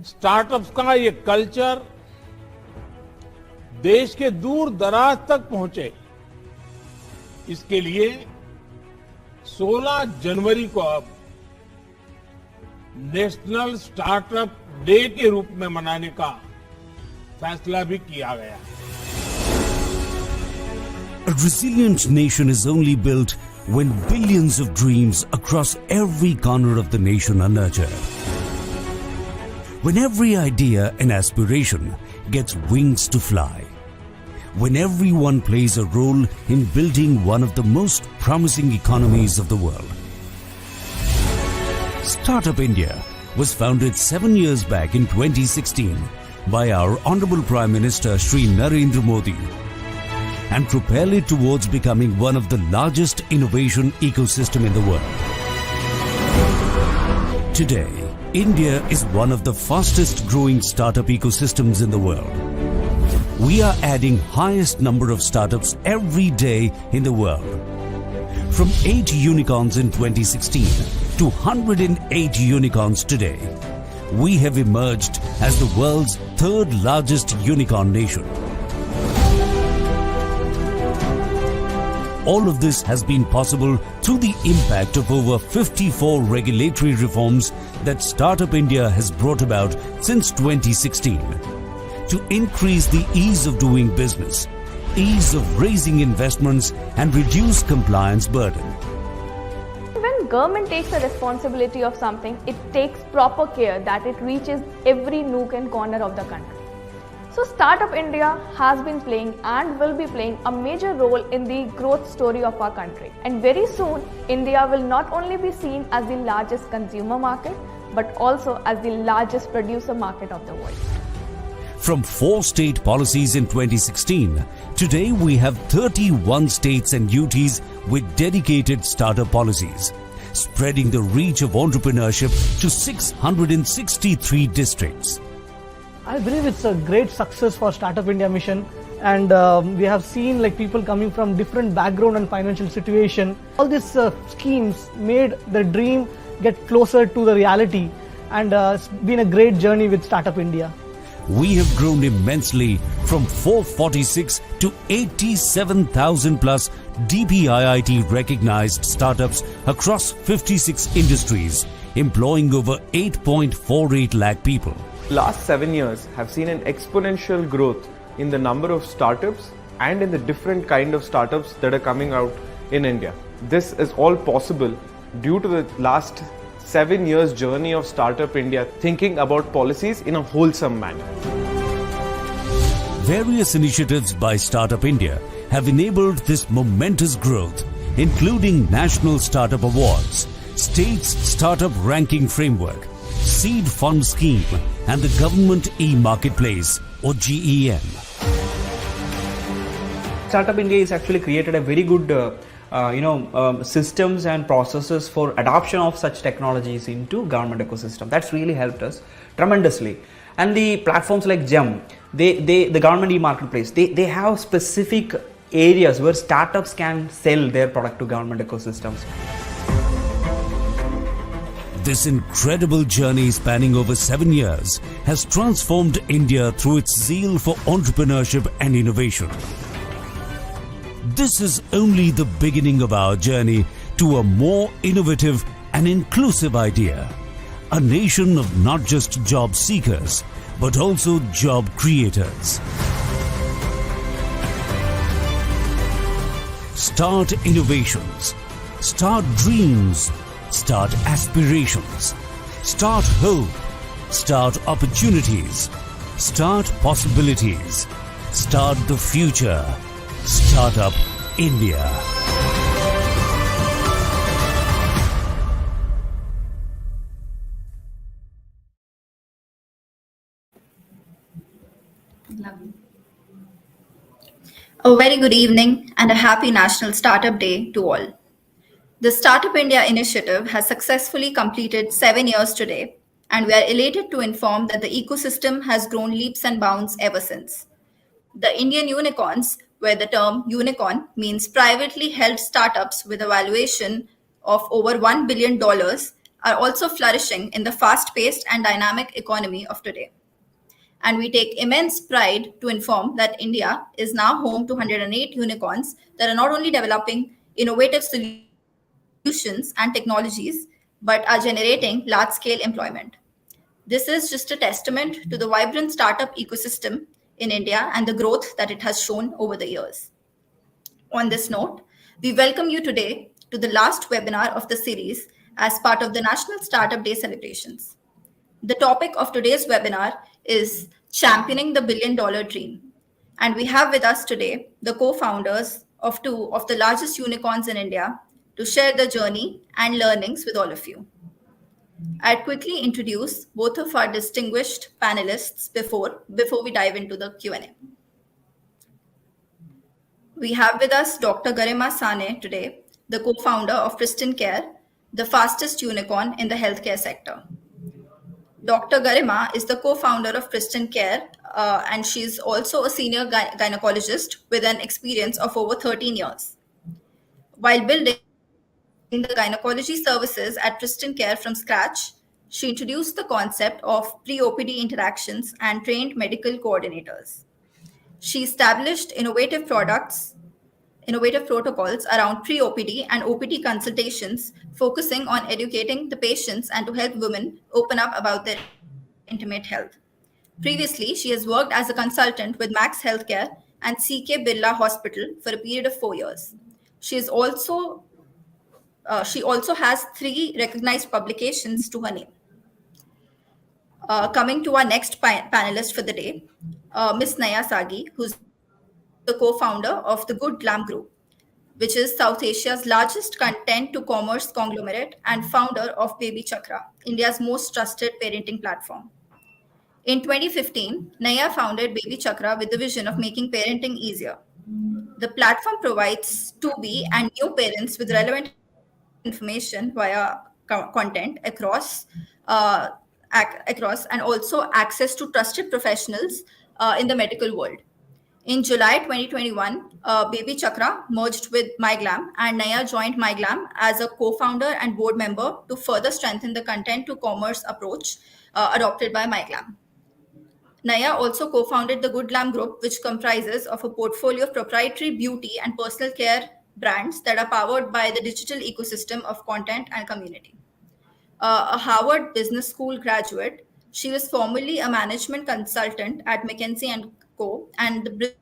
Startups का ये culture देश के दूर दराज तक पहुंचे, इसके लिए 16 जनवरी को अब नेशनल स्टार्टअप डे के रूप में मनाने का फैसला भी किया गया है। A resilient nation is only built when billions of dreams across every corner of the nation are nurtured. When every idea and aspiration gets wings to fly. When everyone plays a role in building one of the most promising economies of the world. Startup India was founded 7 years back in 2016 by our Honorable Prime Minister Shri Narendra Modi and propel it towards becoming one of the largest innovation ecosystem in the world. Today, India is one of the fastest growing startup ecosystems in the world. We are adding highest number of startups every day in the world. From 8 unicorns in 2016 to 108 unicorns today, we have emerged as the world's third largest unicorn nation. All of this has been possible through the impact of over 54 regulatory reforms that Startup India has brought about since 2016 to increase the ease of doing business, ease of raising investments and reduce compliance burden. When government takes the responsibility of something, it takes proper care that it reaches every nook and corner of the country. So Startup India has been playing and will be playing a major role in the growth story of our country. And very soon, India will not only be seen as the largest consumer market, but also as the largest producer market of the world. From 4 state policies in 2016, today we have 31 states and UTs with dedicated startup policies, spreading the reach of entrepreneurship to 663 districts. I believe it's a great success for Startup India mission, and we have seen like people coming from different background and financial situation. All these schemes made the dream get closer to the reality, and it's been a great journey with Startup India. We have grown immensely from 446 to 87,000 plus DPIIT recognized startups across 56 industries, employing over 8.48 lakh people. Last 7 years have seen an exponential growth in the number of startups and in the different kind of startups that are coming out in India. This is all possible due to the last 7 years journey of Startup India thinking about policies in a wholesome manner. Various initiatives by Startup India have enabled this momentous growth, including National Startup Awards, States Startup Ranking Framework, Seed Fund Scheme and the Government E-Marketplace or GEM. Startup India has actually created a very good systems and processes for adoption of such technologies into government ecosystem. That's really helped us tremendously. And the platforms like GEM, the government e-marketplace, they have specific areas where startups can sell their product to government ecosystems. This incredible journey spanning over 7 years has transformed India through its zeal for entrepreneurship and innovation. This is only the beginning of our journey to a more innovative and inclusive idea. A nation of not just job seekers, but also job creators. Start innovations. Start dreams. Start aspirations. Start hope. Start opportunities. Start possibilities. Start the future. Startup India. A very good evening and a happy National Startup Day to all. The Startup India initiative has successfully completed 7 years today, and we are elated to inform that the ecosystem has grown leaps and bounds ever since. The Indian unicorns, where the term unicorn means privately held startups with a valuation of over $1 billion, are also flourishing in the fast paced and dynamic economy of today. And we take immense pride to inform that India is now home to 108 unicorns that are not only developing innovative solutions and technologies, but are generating large scale employment. This is just a testament to the vibrant startup ecosystem in India and the growth that it has shown over the years. On this note, we welcome you today to the last webinar of the series as part of the National Startup Day celebrations. The topic of today's webinar is Championing the Billion Dollar Dream. And we have with us today the co-founders of two of the largest unicorns in India to share the journey and learnings with all of you. I'd quickly introduce both of our distinguished panelists before we dive into the Q&A. We have with us Dr. Garima today, the co-founder of Pristyn Care, the fastest unicorn in the healthcare sector. Dr. Garima is the co-founder of Pristyn Care, and she's also a senior gynecologist with an experience of over 13 years. While building the gynecology services at Pristyn Care from scratch, she introduced the concept of pre-OPD interactions and trained medical coordinators. She established innovative protocols around pre-OPD and OPD consultations, focusing on educating the patients and to help women open up about their intimate health. Previously, she has worked as a consultant with Max Healthcare and CK Birla Hospital for a period of 4 years. She also has 3 recognized publications to her name. Coming to our next panelist for the day, Ms. Naiyya Saggi, who's the co-founder of the Glamm Group, which is South Asia's largest content-to-commerce conglomerate and founder of Baby Chakra, India's most trusted parenting platform. In 2015, Naiyya founded Baby Chakra with the vision of making parenting easier. The platform provides 2B and new parents with relevant information via content across and also access to trusted professionals in the medical world. In July 2021, Baby Chakra merged with Glamm, and Naiyya joined Glamm as a co-founder and board member to further strengthen the content-to-commerce approach adopted by Glamm. Naiyya also co-founded the Glamm Group, which comprises of a portfolio of proprietary beauty and personal care brands that are powered by the digital ecosystem of content and community. A Harvard Business School graduate, she was formerly a management consultant at McKinsey & Co. and the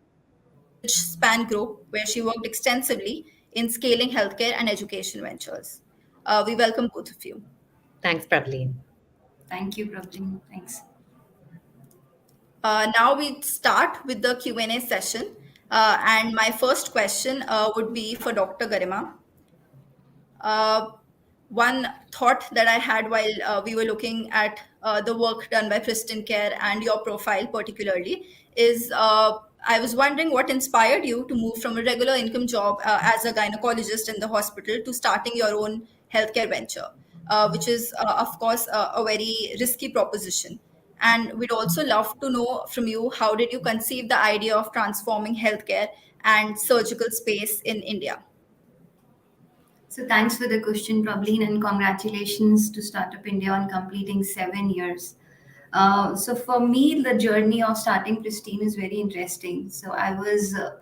Bridgespan Group, where she worked extensively in scaling healthcare and education ventures. We welcome both of you. Thanks, Prableen. Thank you, Prableen. Thanks. Now we start with the Q&A session. And my first question would be for Dr. Garima. One thought that I had while we were looking at the work done by Pristyn Care and your profile particularly is I was wondering what inspired you to move from a regular income job as a gynecologist in the hospital to starting your own healthcare venture, which is, of course, a very risky proposition. And we'd also love to know from you, how did you conceive the idea of transforming healthcare and surgical space in India? So thanks for the question, Prableen, and congratulations to Startup India on completing 7 years. So for me, the journey of starting Pristyn is very interesting. So I was a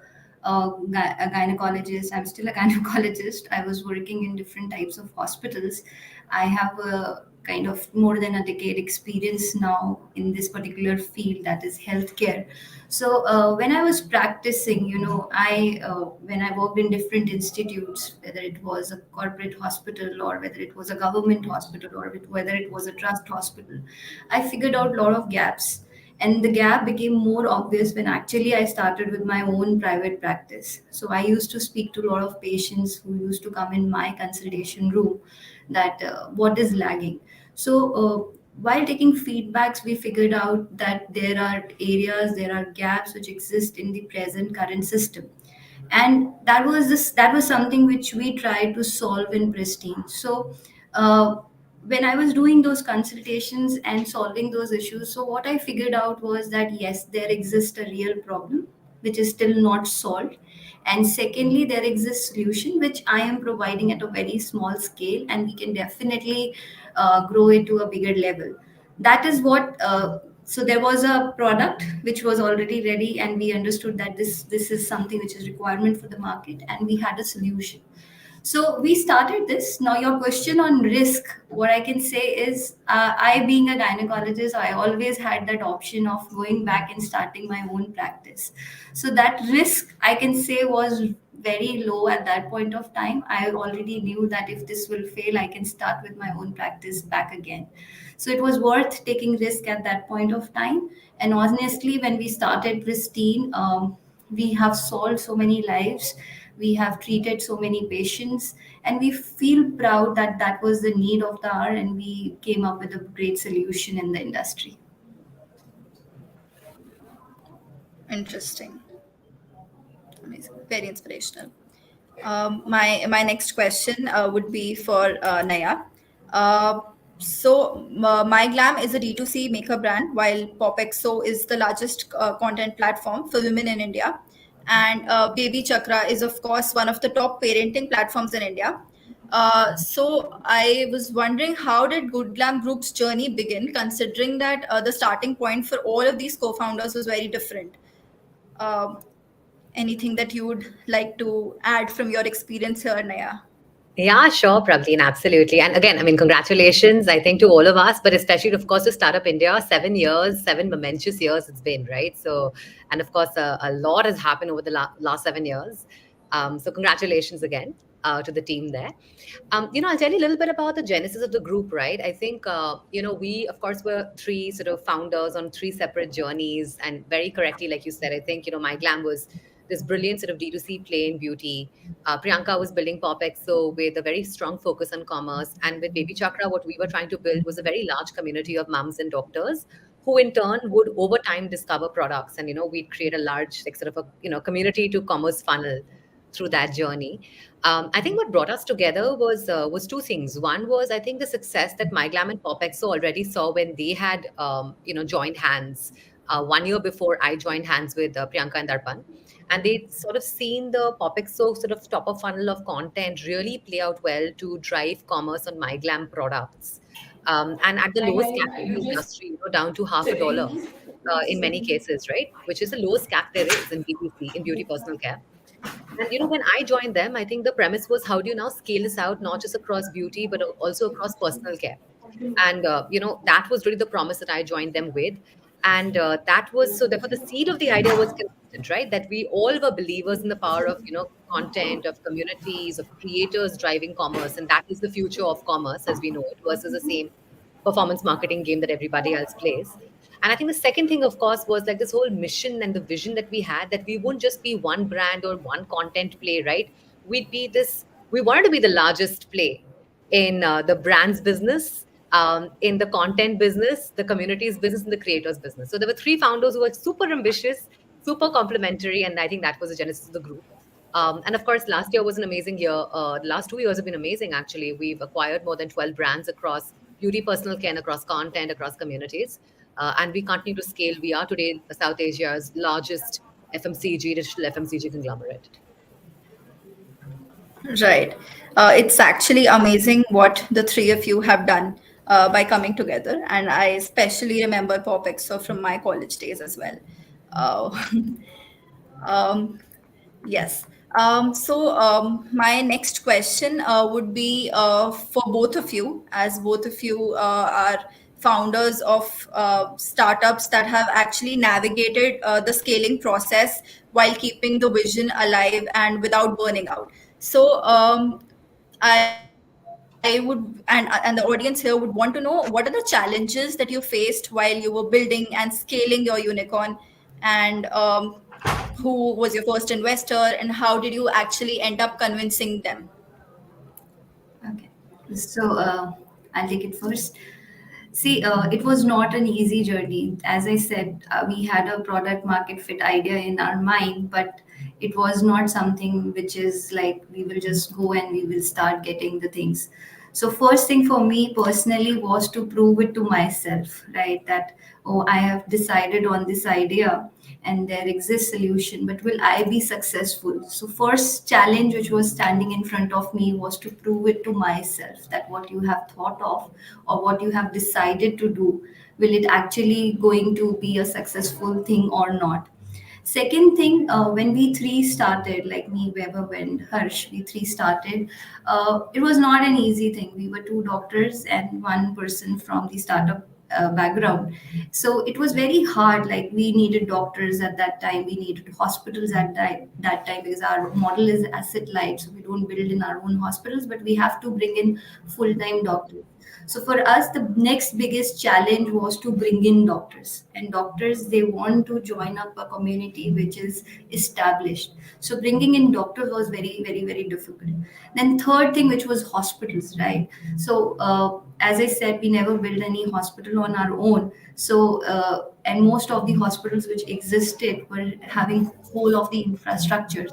gynecologist. I'm still a gynecologist. I was working in different types of hospitals. I have a kind of more than a decade experience now in this particular field, that is healthcare. So when I was practicing, when I worked in different institutes, whether it was a corporate hospital or whether it was a government hospital or whether it was a trust hospital, I figured out a lot of gaps. And the gap became more obvious when actually I started with my own private practice. So I used to speak to a lot of patients who used to come in my consultation room that what is lagging. So while taking feedbacks, we figured out that there are gaps which exist in the present current system. And that was something which we tried to solve in Pristyn. So when I was doing those consultations and solving those issues, so what I figured out was that yes, there exists a real problem which is still not solved. And secondly, there exists solution which I am providing at a very small scale, and we can definitely grow it to a bigger level. That is what. So there was a product which was already ready, and we understood that this is something which is requirement for the market, and we had a solution. So we started this. Now, your question on risk, what I can say is, I being a gynecologist, I always had that option of going back and starting my own practice. So that risk, I can say, was very low at that point of time. I already knew that if this will fail, I can start with my own practice back again. So it was worth taking risk at that point of time. And honestly, when we started Pristyn, we have solved so many lives, we have treated so many patients, and we feel proud that that was the need of the hour, and we came up with a great solution in the industry. Interesting. Amazing. Very inspirational. My next question would be for Naiyya. My Glamm is a D2C maker brand, while PopXO is the largest content platform for women in India. And Baby Chakra is, of course, one of the top parenting platforms in India. So I was wondering, how did Good Glamm Group's journey begin, considering that the starting point for all of these co-founders was very different? Anything that you would like to add from your experience here, Naiyya? Yeah, sure, Prableen, absolutely. And again, I mean, congratulations, I think, to all of us, but especially, of course, to Startup India. 7 years, 7 momentous years it's been, right? So, and of course, a lot has happened over the last 7 years. So congratulations again to the team there. I'll tell you a little bit about the genesis of the group, right? I think, we, of course, were 3 sort of founders on 3 separate journeys. And very correctly, like you said, I think, My Glamm was this brilliant sort of D2C play in beauty. Priyanka was building PopXO with a very strong focus on commerce. And with Baby Chakra, what we were trying to build was a very large community of mums and doctors who in turn would over time discover products. And, we'd create a large sort of a, community to commerce funnel through that journey. I think what brought us together was 2 things. One was, I think, the success that My Glamm and PopXO already saw when they had, joined hands 1 year before I joined hands with Priyanka and Darpan. And they'd sort of seen the PopXO sort of top of funnel of content really play out well to drive commerce on My Glamm products. And at the lowest CAC in the industry, down to $50 in many cases, right? Which is the lowest CAC there is in BPC, in beauty personal care. And when I joined them, I think the premise was, how do you now scale this out, not just across beauty, but also across personal care? And, that was really the promise that I joined them with. And that was, so therefore the seed of the idea was consistent, right? That we all were believers in the power of, content, of communities, of creators driving commerce. And that is the future of commerce as we know it, versus the same performance marketing game that everybody else plays. And I think the second thing, of course, was like this whole mission and the vision that we had, that we wouldn't just be one brand or one content play, right? We wanted to be the largest play in the brand's business, in the content business, the community's business, and the creators' business. So there were 3 founders who were super ambitious, super complementary, and I think that was the genesis of the group. And of course, last year was an amazing year. The last 2 years have been amazing, actually. We've acquired more than 12 brands across beauty, personal care, and across content, across communities. And we continue to scale. We are today South Asia's largest FMCG, digital FMCG conglomerate. Right. It's actually amazing what the 3 of you have done by coming together. And I especially remember PopXO from my college days as well. Yes. My next question would be for both of you, as both of you are founders of startups that have actually navigated the scaling process while keeping the vision alive and without burning out. So I would, and the audience here would want to know, what are the challenges that you faced while you were building and scaling your unicorn, and who was your first investor, and how did you actually end up convincing them? Okay, so I'll take it first. See, it was not an easy journey. As I said, we had a product market fit idea in our mind, but it was not something which is like we will just go and we will start getting the things. So first thing for me personally was to prove it to myself, right? That, oh, I have decided on this idea and there exists solution, but will I be successful? So first challenge which was standing in front of me was to prove it to myself that what you have thought of or what you have decided to do, will it actually going to be a successful thing or not? Second thing, when we three started, like me, Weber, and Harsh, we three started, it was not an easy thing. We were two doctors and one person from the startup background. So it was very hard. Like we needed doctors at that time, we needed hospitals at that time, because our model is asset light. So we don't build in our own hospitals, but we have to bring in full-time doctors. So for us, the next biggest challenge was to bring in doctors. And doctors, they want to join up a community which is established. So bringing in doctors was very, very, very difficult. Then third thing, which was hospitals, right? So as I said, we never built any hospital on our own. So and most of the hospitals which existed were having whole of the infrastructures,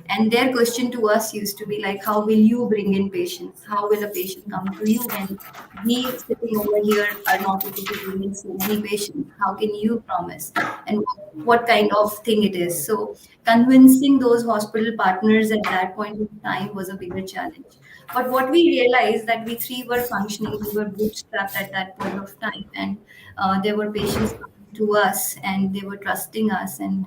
and their question to us used to be like, how will you bring in patients? How will a patient come to you when we sitting over here are not able to bring in so many patients? How can you promise? And what kind of thing it is? So convincing those hospital partners at that point in time was a bigger challenge. But what we realized that we three were functioning, we were bootstrapped at that point of time, and there were patients coming to us, and they were trusting us, and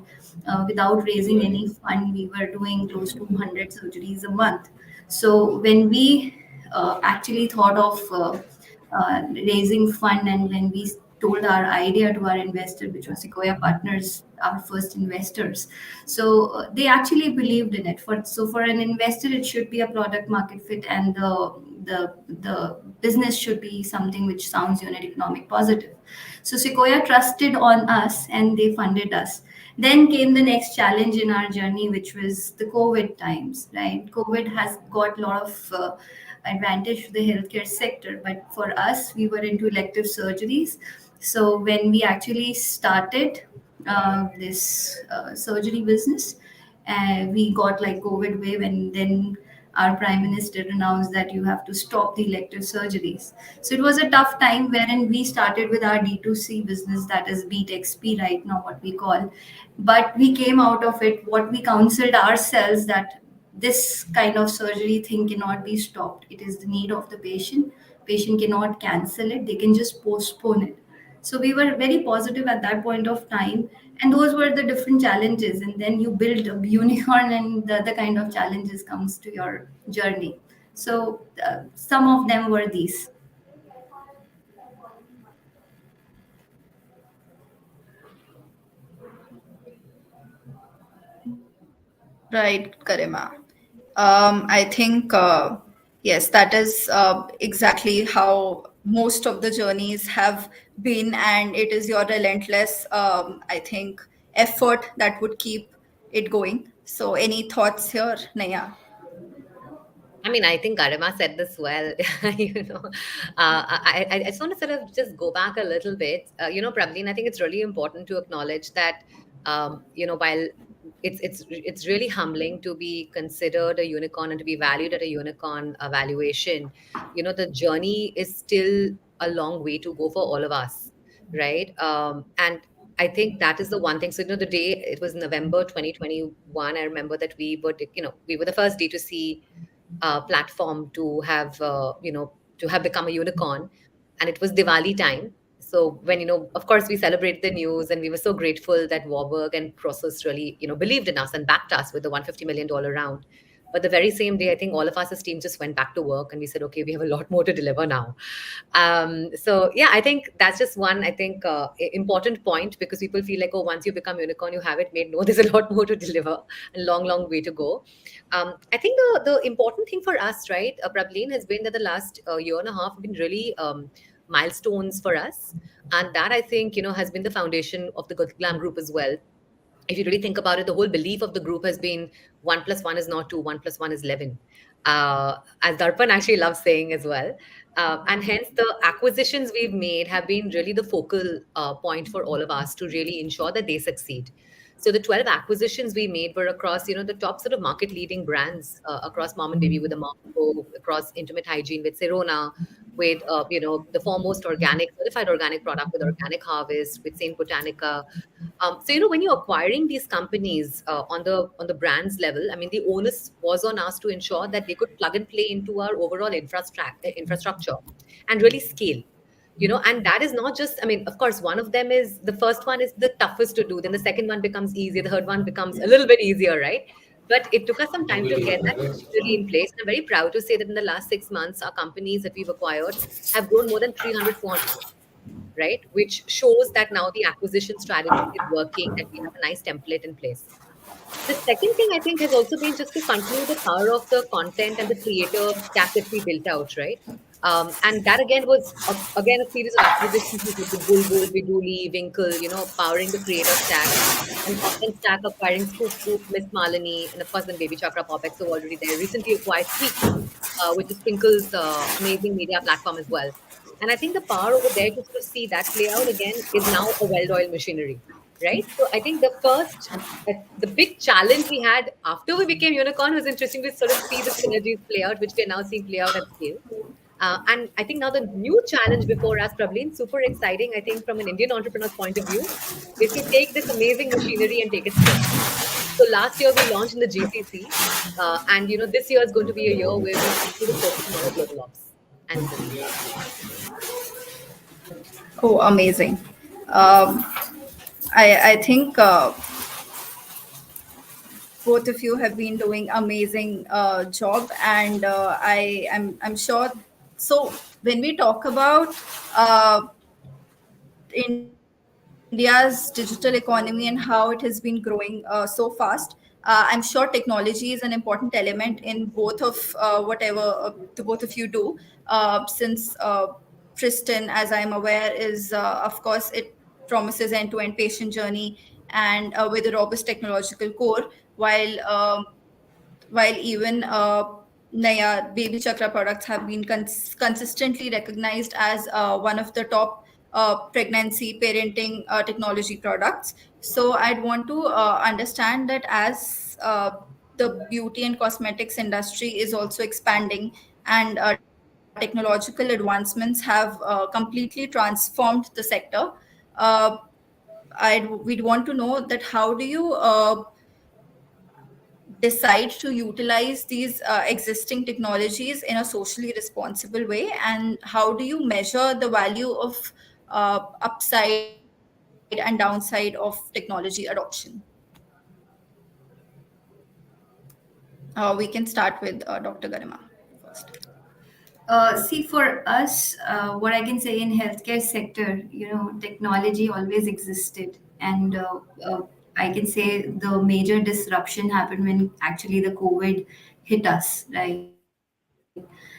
without raising any fund, we were doing close to 100 surgeries a month. So when we actually thought of raising fund, and when we told our idea to our investor, which was Sequoia Partners, our first investors, so they actually believed in it. For an investor, it should be a product market fit, and the business should be something which sounds unit economic positive. So Sequoia trusted on us and they funded us. Then came the next challenge in our journey, which was the COVID times, right? COVID has got a lot of advantage to the healthcare sector, but for us, we were into elective surgeries. So when we actually started this surgery business, we got like COVID wave, and then our prime minister announced that you have to stop the elective surgeries. So it was a tough time wherein we started with our D2C business, that is Beat XP right now, what we call. But we came out of it, what we counseled ourselves, that this kind of surgery thing cannot be stopped. It is the need of the patient. Patient cannot cancel it, they can just postpone it. So we were very positive at that point of time, and those were the different challenges. And then you build a unicorn, and the other kind of challenges comes to your journey. So some of them were these. Right, Garima. I think, yes, that is exactly how most of the journeys have been, and it is your relentless, I think, effort that would keep it going. So, any thoughts here, Naiyya? I mean, I think Garima said this well. I just want to sort of just go back a little bit. Praveen, I think it's really important to acknowledge that, while it's really humbling to be considered a unicorn and to be valued at a unicorn valuation, the journey is still a long way to go for all of us, right? And I think that is the one thing. So, the day it was November 2021, I remember that we were the first D2C platform to have become a unicorn, and it was Diwali time. So when of course we celebrated the news, and we were so grateful that Warburg and Process really believed in us and backed us with the $150 million round. But the very same day, I think all of us as teams just went back to work, and we said, okay, we have a lot more to deliver now. So yeah, I think that's just one, I think, important point, because people feel like, oh, once you become unicorn, you have it made. No, there's a lot more to deliver, and long way to go. I think the important thing for us, right, Prableen, has been that the last year and a half have been really milestones for us. And that, I think, has been the foundation of the Glamm group as well. If you really think about it, the whole belief of the group has been 1+1 is not 2, 1+1 is 11. As Darpan actually loves saying as well. And hence the acquisitions we've made have been really the focal point for all of us to really ensure that they succeed. So the 12 acquisitions we made were across, the top sort of market leading brands across mom and baby with the Mom Co, across intimate hygiene with Serona, with the foremost certified organic product with Organic Harvest, with Saint Botanica. So when you're acquiring these companies on the brands level, I mean, the onus was on us to ensure that they could plug and play into our overall infrastructure and really scale. And that is not just, I mean, of course, one of them is, the first one is the toughest to do, then the second one becomes easier, the third one becomes a little bit easier, right? But it took us some time to get that really in place. And I'm very proud to say that in the last 6 months, our companies that we've acquired have grown more than 300, 400, right? Which shows that now the acquisition strategy is working, that we have a nice template in place. The second thing I think has also been just to continue the power of the content and the creator stack that we built out, right? And that again was again a series of acquisitions with the Bulbul, Viduli, Winkle, powering the creator stack, and content stack acquiring Scoop Scoop, Miss Malini, and of course then Baby Chakra Pop Exo already there. Recently acquired Tweak, which is Twinkle's amazing media platform as well. And I think the power over there to sort of see that play out again is now a well-oiled machinery, right? So I think the big challenge we had after we became unicorn was interesting to sort of see the synergies play out, which we are now seeing play out at scale. And I think now the new challenge before us, Prableen, super exciting, I think from an Indian entrepreneur's point of view, is to take this amazing machinery and take it scale. So last year we launched in the GCC, and this year is going to be a year where we continue to focus on our global ops. And Oh, amazing. I think both of you have been doing amazing job, and I'm sure. So when we talk about India's digital economy and how it has been growing so fast, I'm sure technology is an important element in both of whatever the both of you do. Since Pristyn, as I'm aware, is of course it promises end-to-end patient journey and with a robust technological core, while even Naiyya baby chakra products have been consistently recognized as one of the top pregnancy parenting technology products. So I'd want to understand that as the beauty and cosmetics industry is also expanding, and technological advancements have completely transformed the sector. We'd want to know that how do you decide to utilize these existing technologies in a socially responsible way, and how do you measure the value of upside and downside of technology adoption? We can start with Dr. Garima first. See, for us, what I can say in healthcare sector, technology always existed, and I can say the major disruption happened when actually the COVID hit us, right?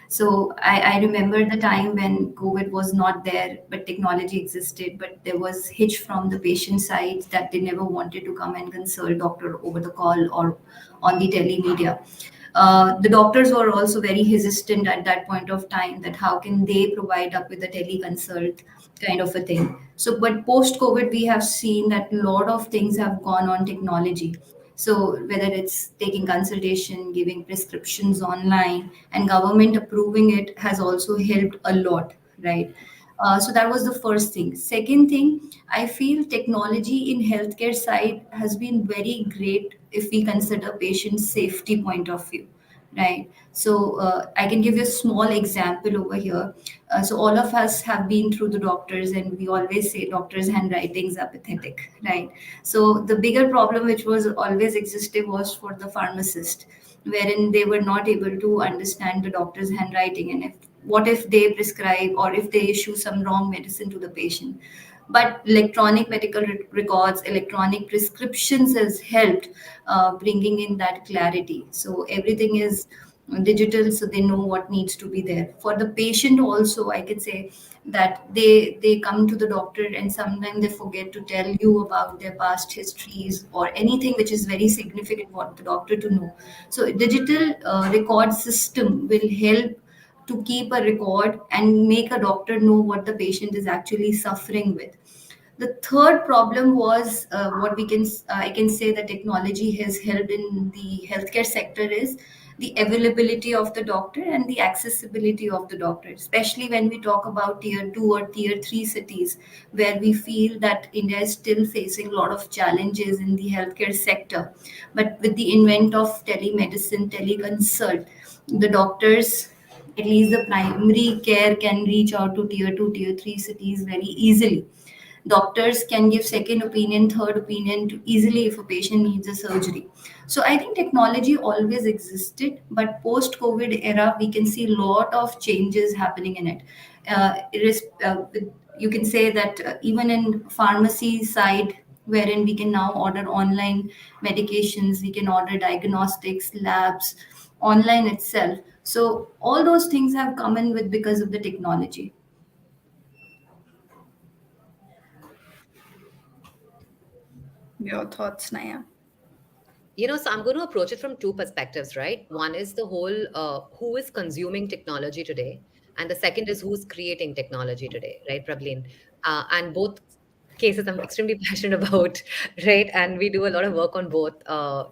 So I remember the time when COVID was not there, but technology existed, but there was hitch from the patient side that they never wanted to come and consult doctor over the call or on the telemedia. The doctors were also very hesitant at that point of time that how can they provide up with a teleconsult kind of a thing. So, but post COVID, we have seen that a lot of things have gone on technology. So whether it's taking consultation, giving prescriptions online, and government approving it has also helped a lot, right? So that was the first thing. Second thing, I feel technology in healthcare side has been very great if we consider patient safety point of view, right? So I can give you a small example over here. So all of us have been through the doctors, and we always say doctors' handwritings are pathetic, right? So the bigger problem which was always existed was for the pharmacist, wherein they were not able to understand the doctor's handwriting, and what if they prescribe or if they issue some wrong medicine to the patient. But electronic medical records, electronic prescriptions has helped bringing in that clarity. So everything is digital, so they know what needs to be there. For the patient also, I can say that they come to the doctor and sometimes they forget to tell you about their past histories or anything which is very significant for the doctor to know. So digital record system will help to keep a record and make a doctor know what the patient is actually suffering with. The third problem was what we can I can say that technology has helped in the healthcare sector is the availability of the doctor and the accessibility of the doctor, especially when we talk about tier 2 or tier 3 cities, where we feel that India is still facing a lot of challenges in the healthcare sector. But with the invent of telemedicine, teleconsult, the doctors, at least the primary care, can reach out to tier 2, tier 3 cities very easily. Doctors can give second opinion, third opinion to easily if a patient needs a surgery. So I think technology always existed, but post COVID era we can see a lot of changes happening in it. You can say that even in pharmacy side, wherein we can now order online medications, we can order diagnostics labs online itself. So all those things have come in with because of the technology. Your thoughts, Naya? So I'm going to approach it from two perspectives, right? One is the whole who is consuming technology today, and the second is who's creating technology today, right, Prablin? And both cases I'm extremely passionate about, right? And we do a lot of work on both,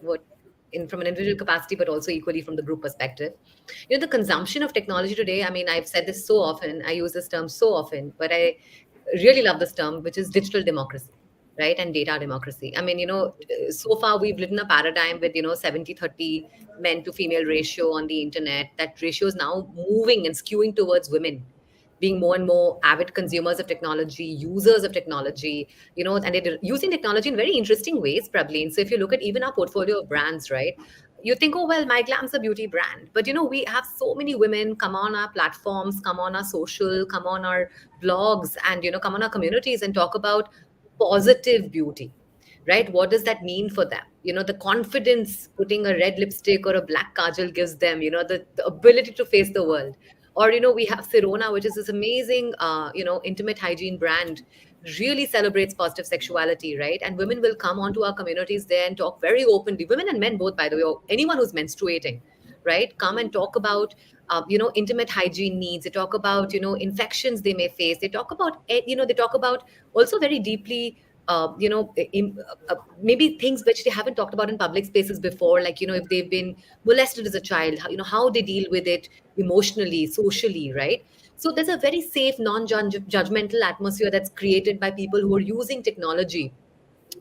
what in from an individual capacity, but also equally from the group perspective. The consumption of technology today. I mean, I've said this so often. I use this term so often, but I really love this term, which is digital democracy, right? And data democracy. I mean, so far we've lived in a paradigm with, 70-30 men to female ratio on the internet. That ratio is now moving and skewing towards women being more and more avid consumers of technology, users of technology, and they're using technology in very interesting ways, probably. And so if you look at even our portfolio of brands, right, you think, oh, well, my Glamm's a beauty brand. But, we have so many women come on our platforms, come on our social, come on our blogs, and, come on our communities and talk about positive beauty, right? What does that mean for them? The confidence putting a red lipstick or a black kajal gives them, the ability to face the world. Or, we have Sirona, which is this amazing, intimate hygiene brand, really celebrates positive sexuality, right? And women will come onto our communities there and talk very openly, women and men both, by the way, or anyone who's menstruating, right? Come and talk about, intimate hygiene needs. They talk about, infections they may face. They talk about, they talk about also very deeply, maybe things which they haven't talked about in public spaces before, like, if they've been molested as a child, how they deal with it emotionally, socially, right? So there's a very safe, non-judgmental atmosphere that's created by people who are using technology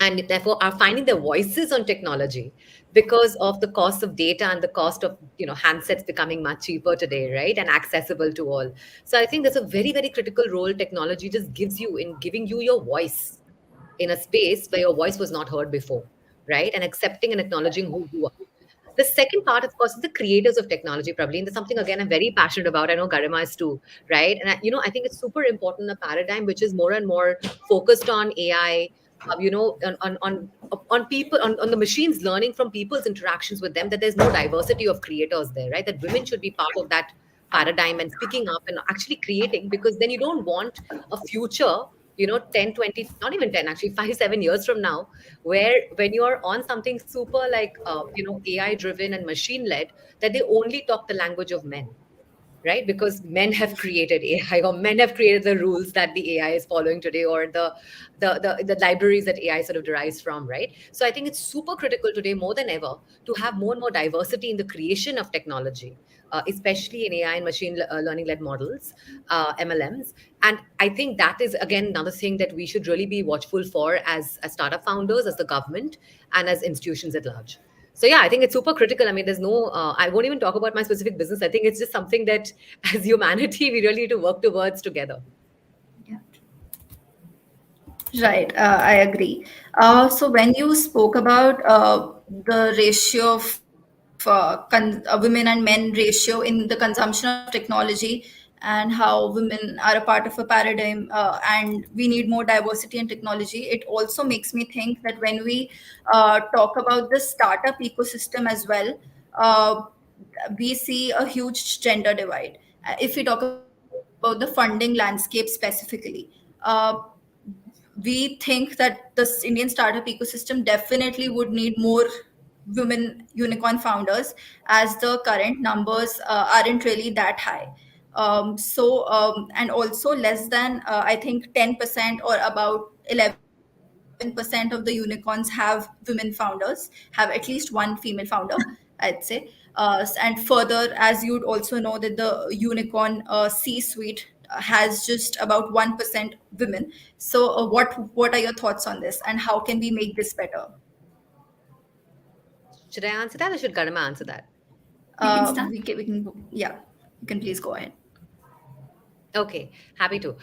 and therefore are finding their voices on technology because of the cost of data and the cost of handsets becoming much cheaper today, right, and accessible to all. So I think there's a very, very critical role technology just gives you in giving you your voice in a space where your voice was not heard before, right? And accepting and acknowledging who you are. The second part, of course, is the creators of technology, probably. And that's something, again, I'm very passionate about. I know Garima is too, right? And, I think it's super important, a paradigm which is more and more focused on AI, on people, on the machines learning from people's interactions with them, that there's no diversity of creators there, right? That women should be part of that paradigm and picking up and actually creating, because then you don't want a future 10, 20, not even 10, actually 5, 7 years from now, where when you are on something super like AI driven and machine led, that they only talk the language of men, right? Because men have created AI, or men have created the rules that the AI is following today, or the libraries that AI sort of derives from, right? So I think it's super critical today more than ever to have more and more diversity in the creation of technology, especially in AI and machine learning led models, MLMs. And I think that is, again, another thing that we should really be watchful for as startup founders, as the government, and as institutions at large. So yeah, I think it's super critical. I mean, there's no, I won't even talk about my specific business. I think it's just something that as humanity, we really need to work towards together. Yeah. Right, I agree. So when you spoke about the ratio of women and men ratio in the consumption of technology, and how women are a part of a paradigm, and we need more diversity in technology, it also makes me think that when we talk about the startup ecosystem as well, uh, we see a huge gender divide. If we talk about the funding landscape specifically, we think that the Indian startup ecosystem definitely would need more women unicorn founders, as the current numbers aren't really that high. And also less than I think 10% or about 11% of the unicorns have women founders, have at least one female founder, I'd say. And further, as you'd also know, that the unicorn C-suite has just about 1% women. So, what are your thoughts on this, and how can we make this better? Should I answer that or should Garima answer that? You can start. Yeah, you can please go ahead. Okay, happy to.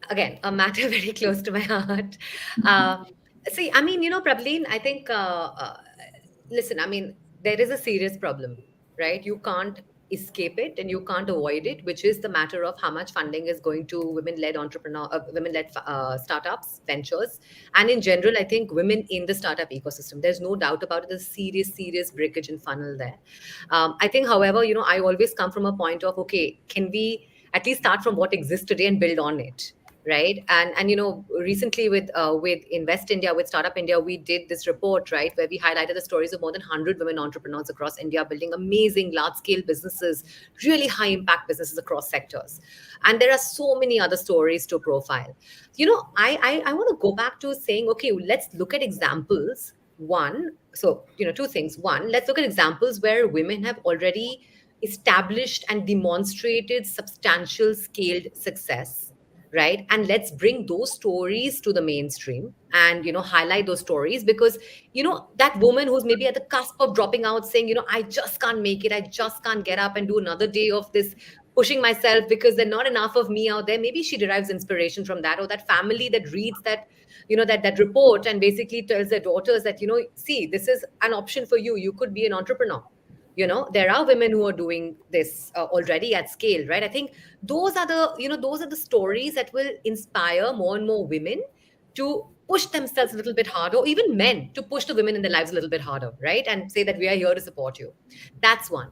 Again, a matter very close to my heart. Uh, See, I mean, Prableen, I think, listen, I mean, there is a serious problem, right? You can't escape it and you can't avoid it, which is the matter of how much funding is going to women-led startups, ventures, and in general, I think women in the startup ecosystem. There's no doubt about it. There's serious breakage and funnel there. I think, however, I always come from a point of, okay, can we at least start from what exists today and build on it, right? And recently with Invest India, with Startup India, we did this report, right, where we highlighted the stories of more than 100 women entrepreneurs across India building amazing large scale businesses, really high impact businesses across sectors. And there are so many other stories to profile. I want to go back to saying, okay, let's look at examples. One, so two things. One, let's look at examples where women have already established and demonstrated substantial scaled success, right? And let's bring those stories to the mainstream and highlight those stories, because that woman who's maybe at the cusp of dropping out saying, I just can't make it, I just can't get up and do another day of this pushing myself because there's not enough of me out there. Maybe she derives inspiration from that, or that family that reads that that report and basically tells their daughters that see, this is an option for you, you could be an entrepreneur. There are women who are doing this already at scale, right? I think those are the stories that will inspire more and more women to push themselves a little bit harder, or even men to push the women in their lives a little bit harder, right? And say that we are here to support you. That's one.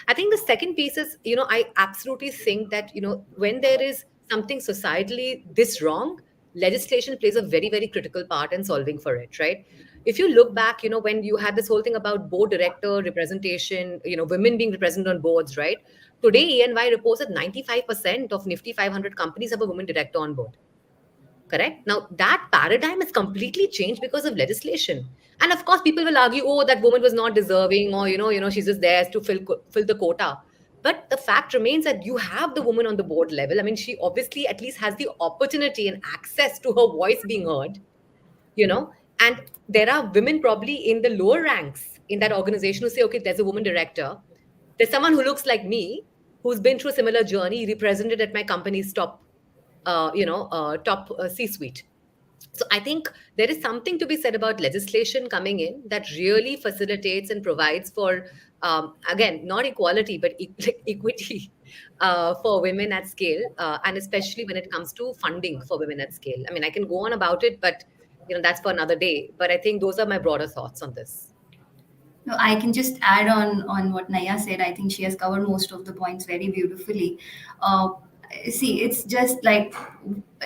I think the second piece is, I absolutely think that, when there is something societally this wrong, legislation plays a very, very critical part in solving for it, right? If you look back, when you had this whole thing about board director representation, women being represented on boards, right? Today, EY reports that 95% of Nifty 500 companies have a woman director on board. Correct? Now, that paradigm has completely changed because of legislation. And of course, people will argue, oh, that woman was not deserving, or, she's just there to fill the quota. But the fact remains that you have the woman on the board level. I mean, she obviously at least has the opportunity and access to her voice being heard, and there are women probably in the lower ranks in that organization who say, okay, there's a woman director. There's someone who looks like me, who's been through a similar journey, represented at my company's top C-suite. So I think there is something to be said about legislation coming in that really facilitates and provides for, again, not equality, but equity for women at scale, and especially when it comes to funding for women at scale. I mean, I can go on about it, but that's for another day. But I think those are my broader thoughts on this. No, I can just add on what Naiyya said. I think she has covered most of the points very beautifully. See, it's just like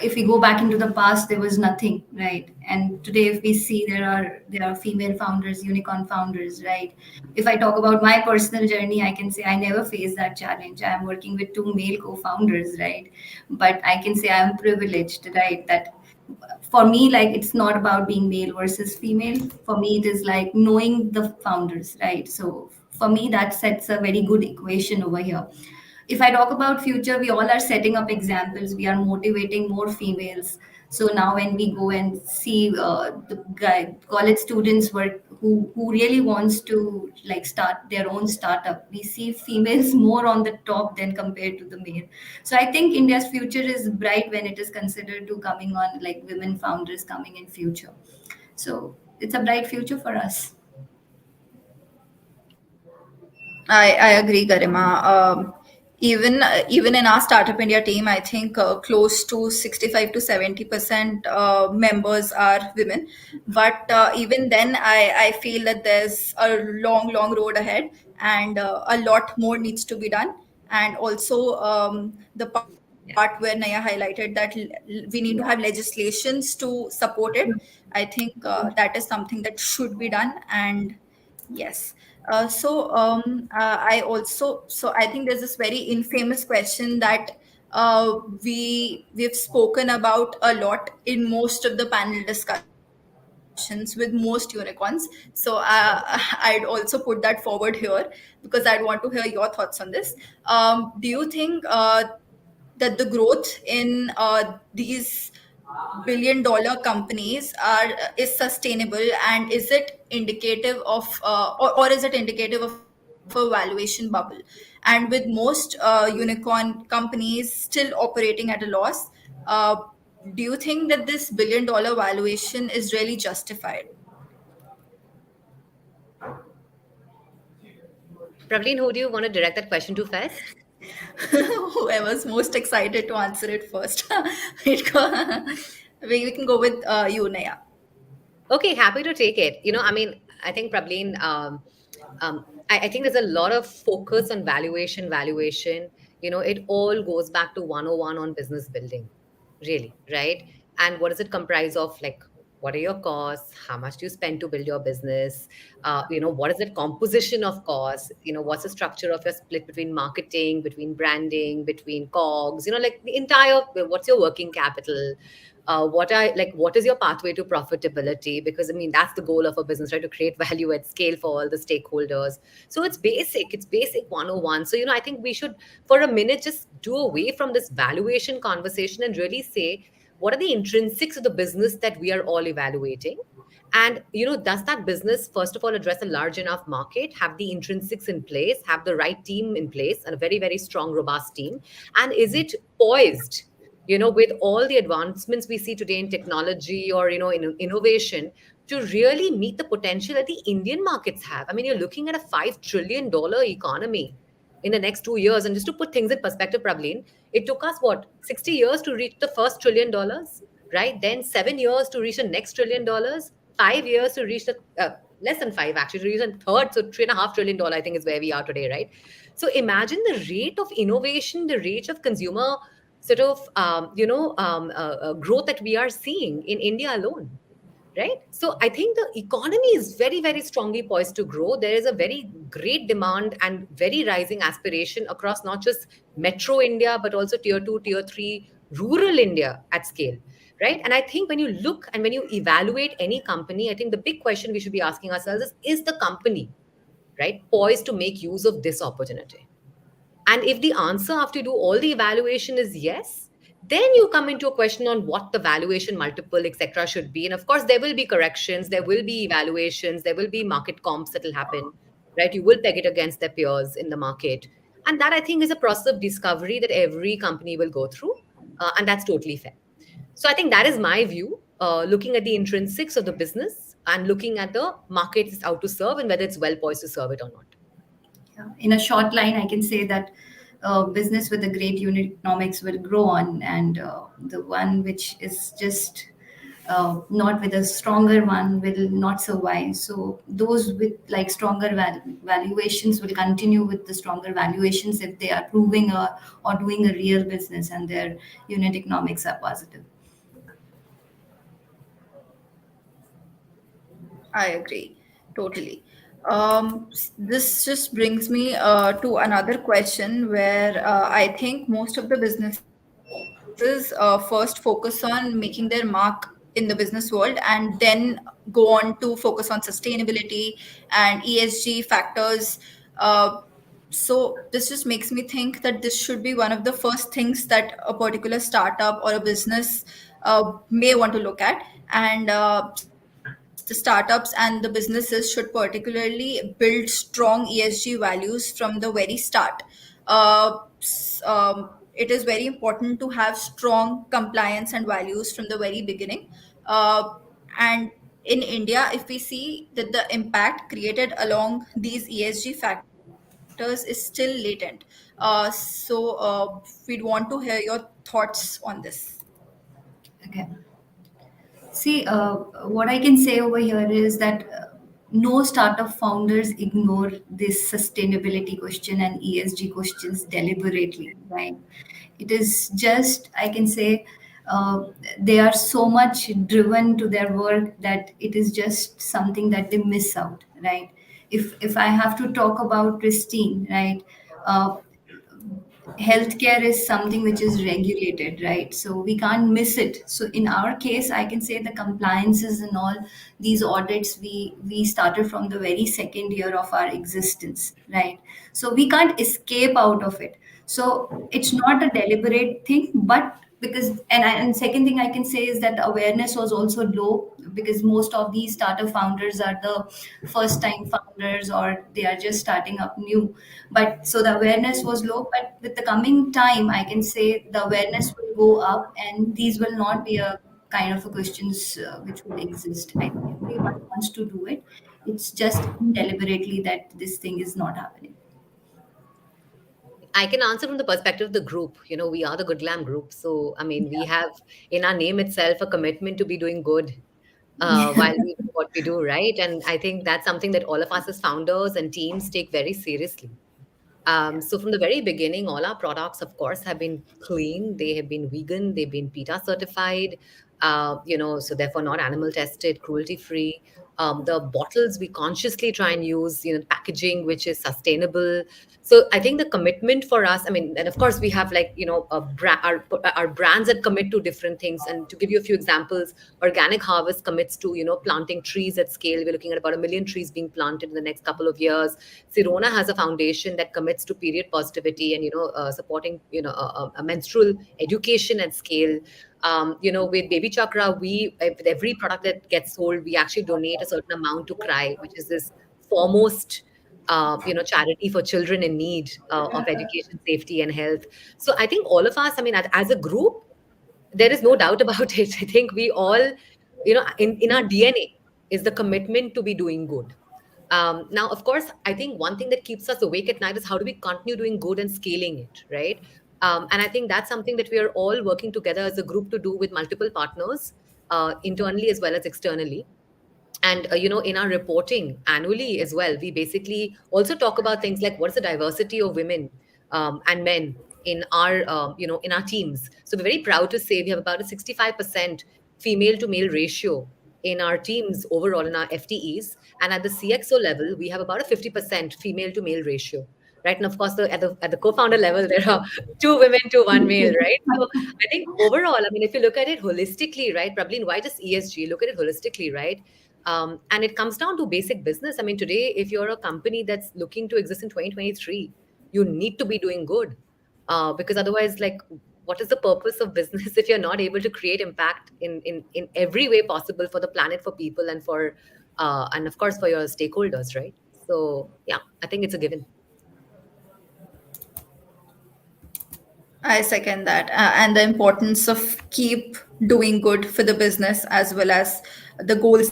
if we go back into the past, there was nothing, right? And today, if we see there are female founders, unicorn founders, right? If I talk about my personal journey, I can say I never faced that challenge. I am working with two male co-founders, right? But I can say I am privileged, right? That for me, like, it's not about being male versus female. For me, it is like knowing the founders, right? So for me, that sets a very good equation over here. If I talk about future, we all are setting up examples, we are motivating more females. So now when we go and see college students who really wants to like start their own startup, we see females more on the top than compared to the male. So I think India's future is bright when it is considered to coming on like women founders coming in future. So it's a bright future for us. I agree, Garima. Even in our Startup India team, I think close to 65 to 70% members are women. But even then, I feel that there's a long road ahead, and a lot more needs to be done. And also the part where Naiyya highlighted that we need to have legislations to support it. I think that is something that should be done. And yes. I think there's this very infamous question that we've spoken about a lot in most of the panel discussions with most unicorns. So I'd also put that forward here because I'd want to hear your thoughts on this. Do you think that the growth in these billion-dollar companies is sustainable, and is it indicative of or is it indicative of a valuation bubble? And with most unicorn companies still operating at a loss, uh, do you think that this billion-dollar valuation is really justified? Pravleen, who do you want to direct that question to first? Whoever's most excited to answer it first. We can go with you, Naiyya. Okay, happy to take it. I mean, I think Pravleen, I think there's a lot of focus on valuation, valuation. It all goes back to 101 on business building, really, right? And what does it comprise of? Like, what are your costs? How much do you spend to build your business? What is the composition of costs? What's the structure of your split between marketing, between branding, between cogs? Like the entire, what's your working capital? What is your pathway to profitability? Because I mean, that's the goal of a business, right? To create value at scale for all the stakeholders. So it's basic 101. So I think we should for a minute just do away from this valuation conversation and really say, what are the intrinsics of the business that we are all evaluating? And does that business first of all address a large enough market, have the intrinsics in place, have the right team in place, and a very, very strong, robust team? And is it poised, with all the advancements we see today in technology or in innovation, to really meet the potential that the Indian markets have? I mean, you're looking at a $5 trillion economy in the next 2 years. And just to put things in perspective, Pravleen, it took us what, 60 years to reach the first $1 trillion, right? Then 7 years to reach the next $1 trillion, 5 years to reach the less than five actually to reach a third, so $3.5 trillion I think is where we are today, right? So imagine the rate of innovation, the rate of consumer sort of growth that we are seeing in India alone, right? So I think the economy is very, very strongly poised to grow. There is a very great demand and very rising aspiration across not just metro India, but also tier 2, tier 3, rural India at scale, right? And I think when you look and when you evaluate any company, I think the big question we should be asking ourselves is the company, right, poised to make use of this opportunity? And if the answer after you do all the evaluation is yes, then you come into a question on what the valuation multiple, etc., should be. And of course, there will be corrections, there will be evaluations, there will be market comps that will happen, right? You will peg it against their peers in the market. And that I think is a process of discovery that every company will go through. And that's totally fair. So I think that is my view, looking at the intrinsics of the business and looking at the market it's out to serve and whether it's well poised to serve it or not. Yeah. In a short line, I can say that business with a great unit economics will grow on, and the one which is just not with a stronger one will not survive. So those with like stronger valuations will continue with the stronger valuations if they are proving or doing a real business and their unit economics are positive. I agree totally. This just brings me to another question where I think most of the businesses first focus on making their mark in the business world and then go on to focus on sustainability and ESG factors. Uh, so this just makes me think that this should be one of the first things that a particular startup or a business may want to look at. And the startups and the businesses should particularly build strong ESG values from the very start. It is very important to have strong compliance and values from the very beginning. And in India, if we see that the impact created along these ESG factors is still latent. We'd want to hear your thoughts on this. Okay. See, what I can say over here is that no startup founders ignore this sustainability question and ESG questions deliberately, right? It is just, I can say, they are so much driven to their work that it is just something that they miss out, right? If I have to talk about Pristyn, right? Uh, healthcare is something which is regulated, right? So we can't miss it. So in our case, I can say the compliances and all these audits, we started from the very second year of our existence, right? So we can't escape out of it. So it's not a deliberate thing, but because and second thing I can say is that the awareness was also low, because most of these startup founders are the first time founders, or they are just starting up new. But so the awareness was low, but with the coming time I can say the awareness will go up, and these will not be a kind of a questions which will exist. I think everyone wants to do it. It's just deliberately that this thing is not happening. I can answer from the perspective of the group. We are the Good Glam group. So, I mean, we have in our name itself a commitment to be doing good while we do what we do, right? And I think that's something that all of us as founders and teams take very seriously. So from the very beginning, all our products, of course, have been clean. They have been vegan. They've been PETA certified. So therefore not animal tested, cruelty free. The bottles we consciously try and use, packaging which is sustainable. So I think the commitment for us, I mean, and of course we have like our brands that commit to different things. And to give you a few examples, Organic Harvest commits to planting trees at scale. We're looking at about 1 million trees being planted in the next couple of years. Sirona has a foundation that commits to period positivity and supporting a menstrual education at scale. With Baby Chakra, with every product that gets sold, we actually donate a certain amount to Cry, which is this foremost charity for children in need of education, safety, and health. So I think all of us, I mean, as a group, there is no doubt about it. I think we all, in our DNA is the commitment to be doing good. Now, of course, I think one thing that keeps us awake at night is how do we continue doing good and scaling it, right? And I think that's something that we are all working together as a group to do with multiple partners, internally as well as externally. And in our reporting annually as well, we basically also talk about things like what is the diversity of women and men in our in our teams. So we're very proud to say we have about a 65% female to male ratio in our teams overall in our FTEs, and at the CXO level we have about a 50% female to male ratio, right? And of course at the co-founder level there are 2 women to 1 male, right? So I think overall, I mean, if you look at it holistically, right, probably why just ESG, look at it holistically, right? And it comes down to basic business. I mean, today, if you're a company that's looking to exist in 2023, you need to be doing good. Because otherwise, like, what is the purpose of business if you're not able to create impact in every way possible for the planet, for people, and of course, for your stakeholders, right? So, yeah, I think it's a given. I second that. And the importance of keep doing good for the business as well as the goals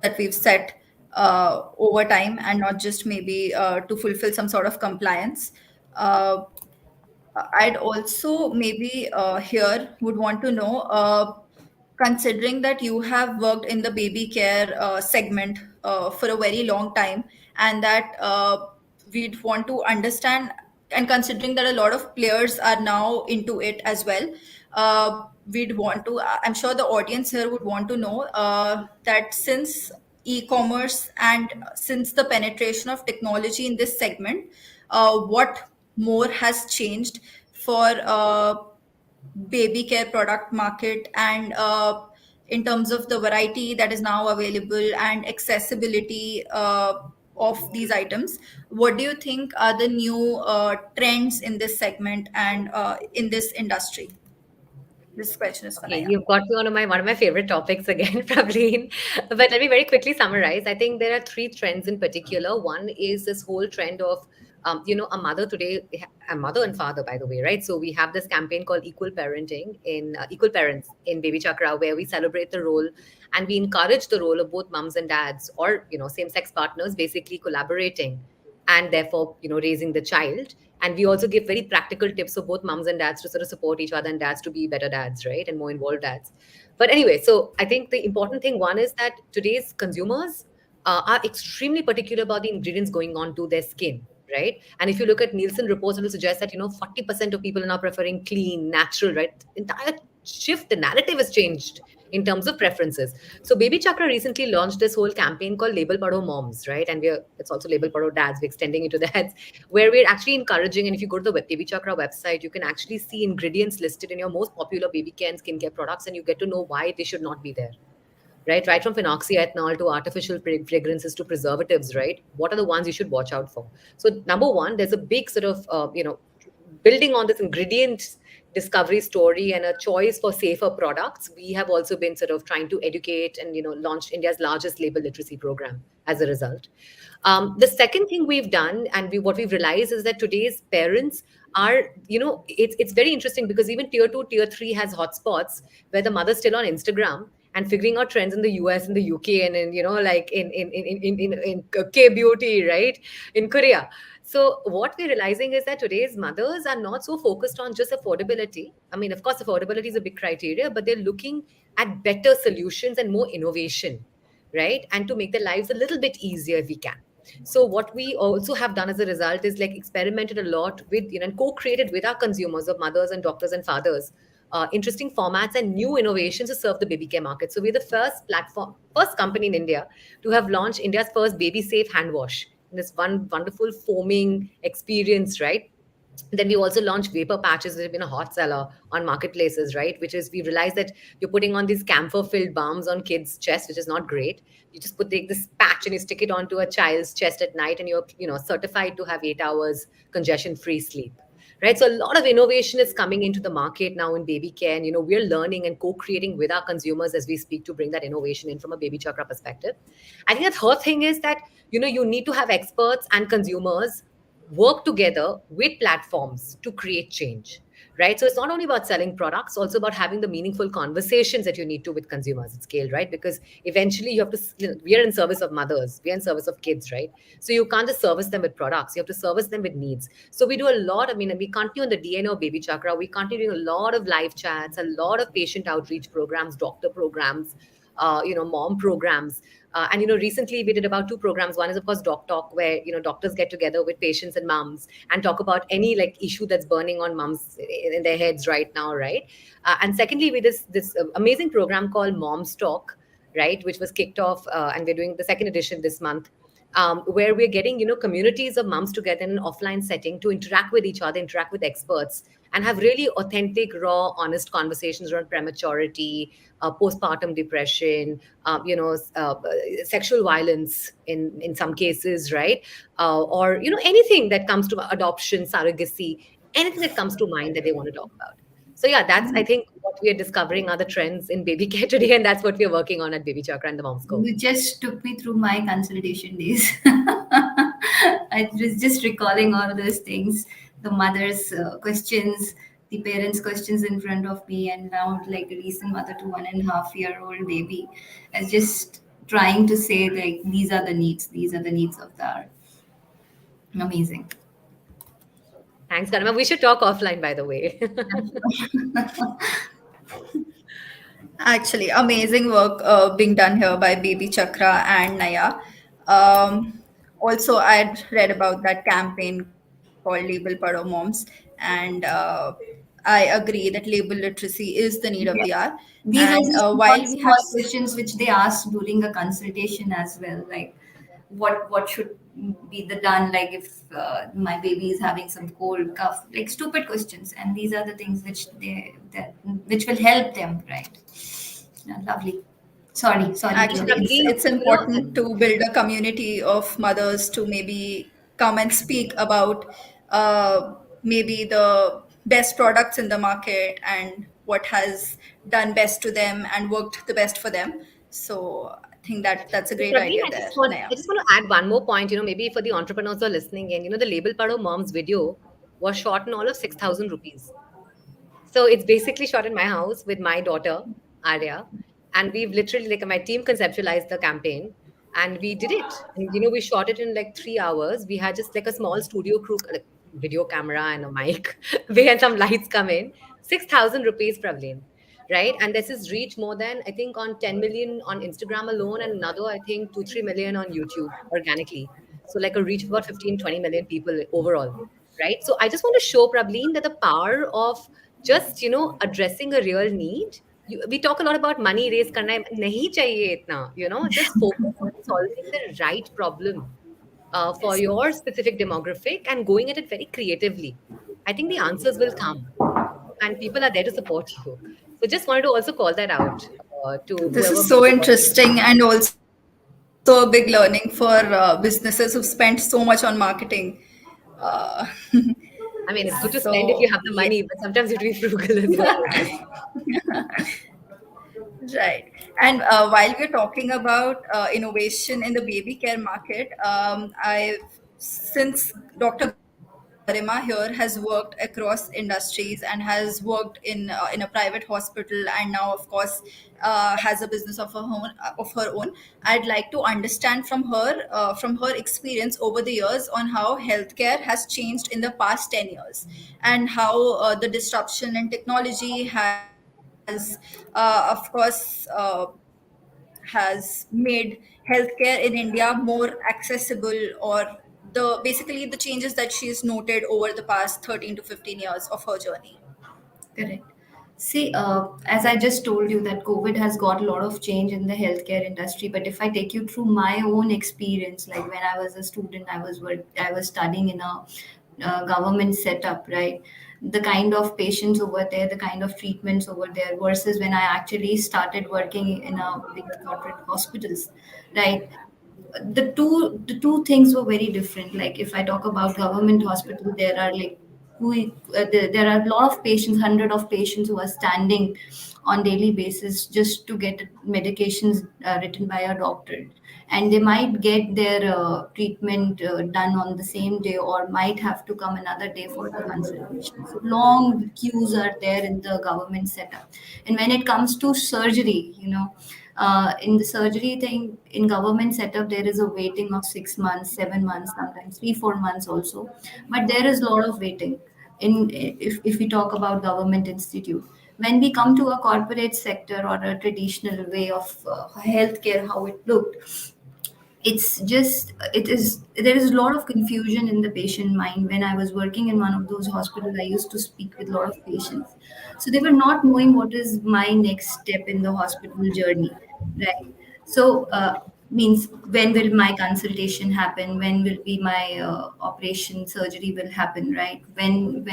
that we've set over time, and not just maybe to fulfill some sort of compliance. Uh, I'd also maybe here would want to know, considering that you have worked in the baby care segment for a very long time, and that we'd want to understand, and considering that a lot of players are now into it as well, we'd want to, I'm sure the audience here would want to know that since e-commerce and since the penetration of technology in this segment, what more has changed for baby care product market, and in terms of the variety that is now available and accessibility of these items, what do you think are the new trends in this segment and in this industry? This question is for Okay, Naiyya. you've got me on one of my favorite topics again, Praveen. But let me very quickly summarize. I think there are 3 trends in particular. One is this whole trend of, a mother today, a mother and father, by the way, right? So we have this campaign called Equal Parenting in Equal Parents in Baby Chakra, where we celebrate the role and we encourage the role of both moms and dads, or same-sex partners, basically collaborating and therefore raising the child. And we also give very practical tips for both moms and dads to sort of support each other, and dads to be better dads, right, and more involved dads. But anyway, so I think the important thing, one, is that today's consumers are extremely particular about the ingredients going on to their skin, right? And if you look at Nielsen reports, it will suggest that 40% of people are now preferring clean, natural, right? Entire shift, the narrative has changed in terms of preferences. So Baby Chakra recently launched this whole campaign called Label Pado Moms, right? And it's also Label Pado Dads. We're extending it to dads, where we're actually encouraging. And if you go to the Baby Chakra website, you can actually see ingredients listed in your most popular baby care and skincare products, and you get to know why they should not be there. Right from phenoxyethanol to artificial fragrances to preservatives, right? What are the ones you should watch out for? So number one, there's a big sort of building on this ingredient discovery story and a choice for safer products. We have also been sort of trying to educate and launched India's largest label literacy program as a result. The second thing we've done, and what we've realized, is that today's parents are, it's very interesting, because even tier 2, tier 3 has hotspots where the mother's still on Instagram and figuring out trends in the US, in the UK, and in like in K beauty, right, in Korea. So what we're realizing is that today's mothers are not so focused on just affordability. I mean, of course, affordability is a big criteria, but they're looking at better solutions and more innovation, right? And to make their lives a little bit easier if we can. So what we also have done as a result is like experimented a lot with, and co-created with our consumers of mothers and doctors and fathers, interesting formats and new innovations to serve the baby care market. So we're the first company in India to have launched India's first baby safe hand wash. And this one wonderful foaming experience, right? Then we also launched vapor patches, which have been a hot seller on marketplaces, right? Which is, we realized that you're putting on these camphor-filled balms on kids' chest, which is not great. You just take this patch and you stick it onto a child's chest at night, and you're certified to have 8 hours congestion-free sleep. Right. So a lot of innovation is coming into the market now in baby care. And, we're learning and co-creating with our consumers as we speak to bring that innovation in from a Baby Chakra perspective. I think the third thing is that, you need to have experts and consumers work together with platforms to create change. Right. So it's not only about selling products, also about having the meaningful conversations that you need to with consumers at scale, right? Because eventually you have to, we are in service of mothers, we are in service of kids, right? So you can't just service them with products, you have to service them with needs. So we do a lot, we continue on the DNA of Baby Chakra. We continue doing a lot of live chats, a lot of patient outreach programs, doctor programs, mom programs. And recently we did about 2 programs. One is, of course, Doc Talk, where doctors get together with patients and moms and talk about any issue that's burning on moms in their heads right now, right? And secondly, with this amazing program called Moms Talk, right, which was kicked off, and we're doing the second edition this month. Where we're getting, communities of moms together in an offline setting to interact with each other, interact with experts, and have really authentic, raw, honest conversations around prematurity, postpartum depression, sexual violence in some cases, right? Or, anything that comes to adoption, surrogacy, anything that comes to mind that they want to talk about. So yeah, that's, I think, what we are discovering are the trends in baby care today, and that's what we're working on at Baby Chakra and the Moms Co. You just took me through my consultation days. I was just recalling all those things, the mother's questions, the parents' questions in front of me, and now like a recent mother to 1.5-year-old baby. I was just trying to say like these are the needs of the hour. Amazing. Thanks, Garima. We should talk offline, by the way. Actually, amazing work being done here by Baby Chakra and Naiyya. Also, I'd read about that campaign called Label Pado Moms, and I agree that label literacy is the need of the hour. These And are while just we have questions which they ask during a consultation as well, like what should be the done, like if my baby is having some cold cough, like stupid questions, and these are the things which will help them, right? Yeah, lovely. Sorry. Actually, it's important to build a community of mothers to maybe come and speak about maybe the best products in the market and what has done best to them and worked the best for them. So I think that's a great Praveen, idea I there, just want Naiyya. to add one more point, maybe for the entrepreneurs who are listening in, the Label Pado Moms video was shot in all of 6,000 rupees. So it's basically shot in my house with my daughter, Arya. And we've literally, like, my team conceptualized the campaign and we did it. And, we shot it in like 3 hours. We had just like a small studio crew, like video camera and a mic. We had some lights come in. 6,000 rupees, Praveen. Right. And this has reached more than, I think, on 10 million on Instagram alone, and another, I think, 2-3 million on YouTube organically. So like a reach of about 15-20 million people overall. Right. So I just want to show, Praveen, that the power of just, addressing a real need we talk a lot about money raise karna hai, nahi chahiye itna, just focus on solving the right problem for your specific demographic and going at it very creatively. I think the answers will come and people are there to support you. So just wanted to also call that out to This whoever is may so be watching. interesting and also a big learning for businesses who've spent so much on marketing. Uh, I mean, it's good to so, spend if you have the yeah. money, but sometimes you have to be frugal as well. Right. And while we're talking about innovation in the baby care market, since Dr. Garima here has worked across industries and has worked in a private hospital, and now, of course, has a business of her own. I'd like to understand from her experience over the years on how healthcare has changed in the past 10 years, and how the disruption in technology has made healthcare in India more accessible, or basically the changes that she's noted over the past 13 to 15 years of her journey. Correct. See, as I just told you, that COVID has got a lot of change in the healthcare industry. But if I take you through my own experience, like when I was a student, I was studying in a government setup, right? The kind of patients over there, the kind of treatments over there, versus when I actually started working in a big corporate hospitals, right? The two things were very different. Like if I talk about government hospital, there are like there are a lot of patients, hundred of patients who are standing on daily basis just to get medications written by a doctor, and they might get their treatment done on the same day, or might have to come another day for the consultation. So long queues are there in the government setup. And when it comes to surgery, in the surgery thing in government setup, there is a waiting of 6 months, 7 months, sometimes 3 4 months also. But there is a lot of waiting in, if we talk about government institute. When we come to a corporate sector or a traditional way of healthcare, how it looked, it's just it is there is a lot of confusion in the patient mind. When I was working in one of those hospitals, I used to speak with a lot of patients, so they were not knowing what is my next step in the hospital journey, right? So means, when will my consultation happen, when will be my operation surgery will happen, right? When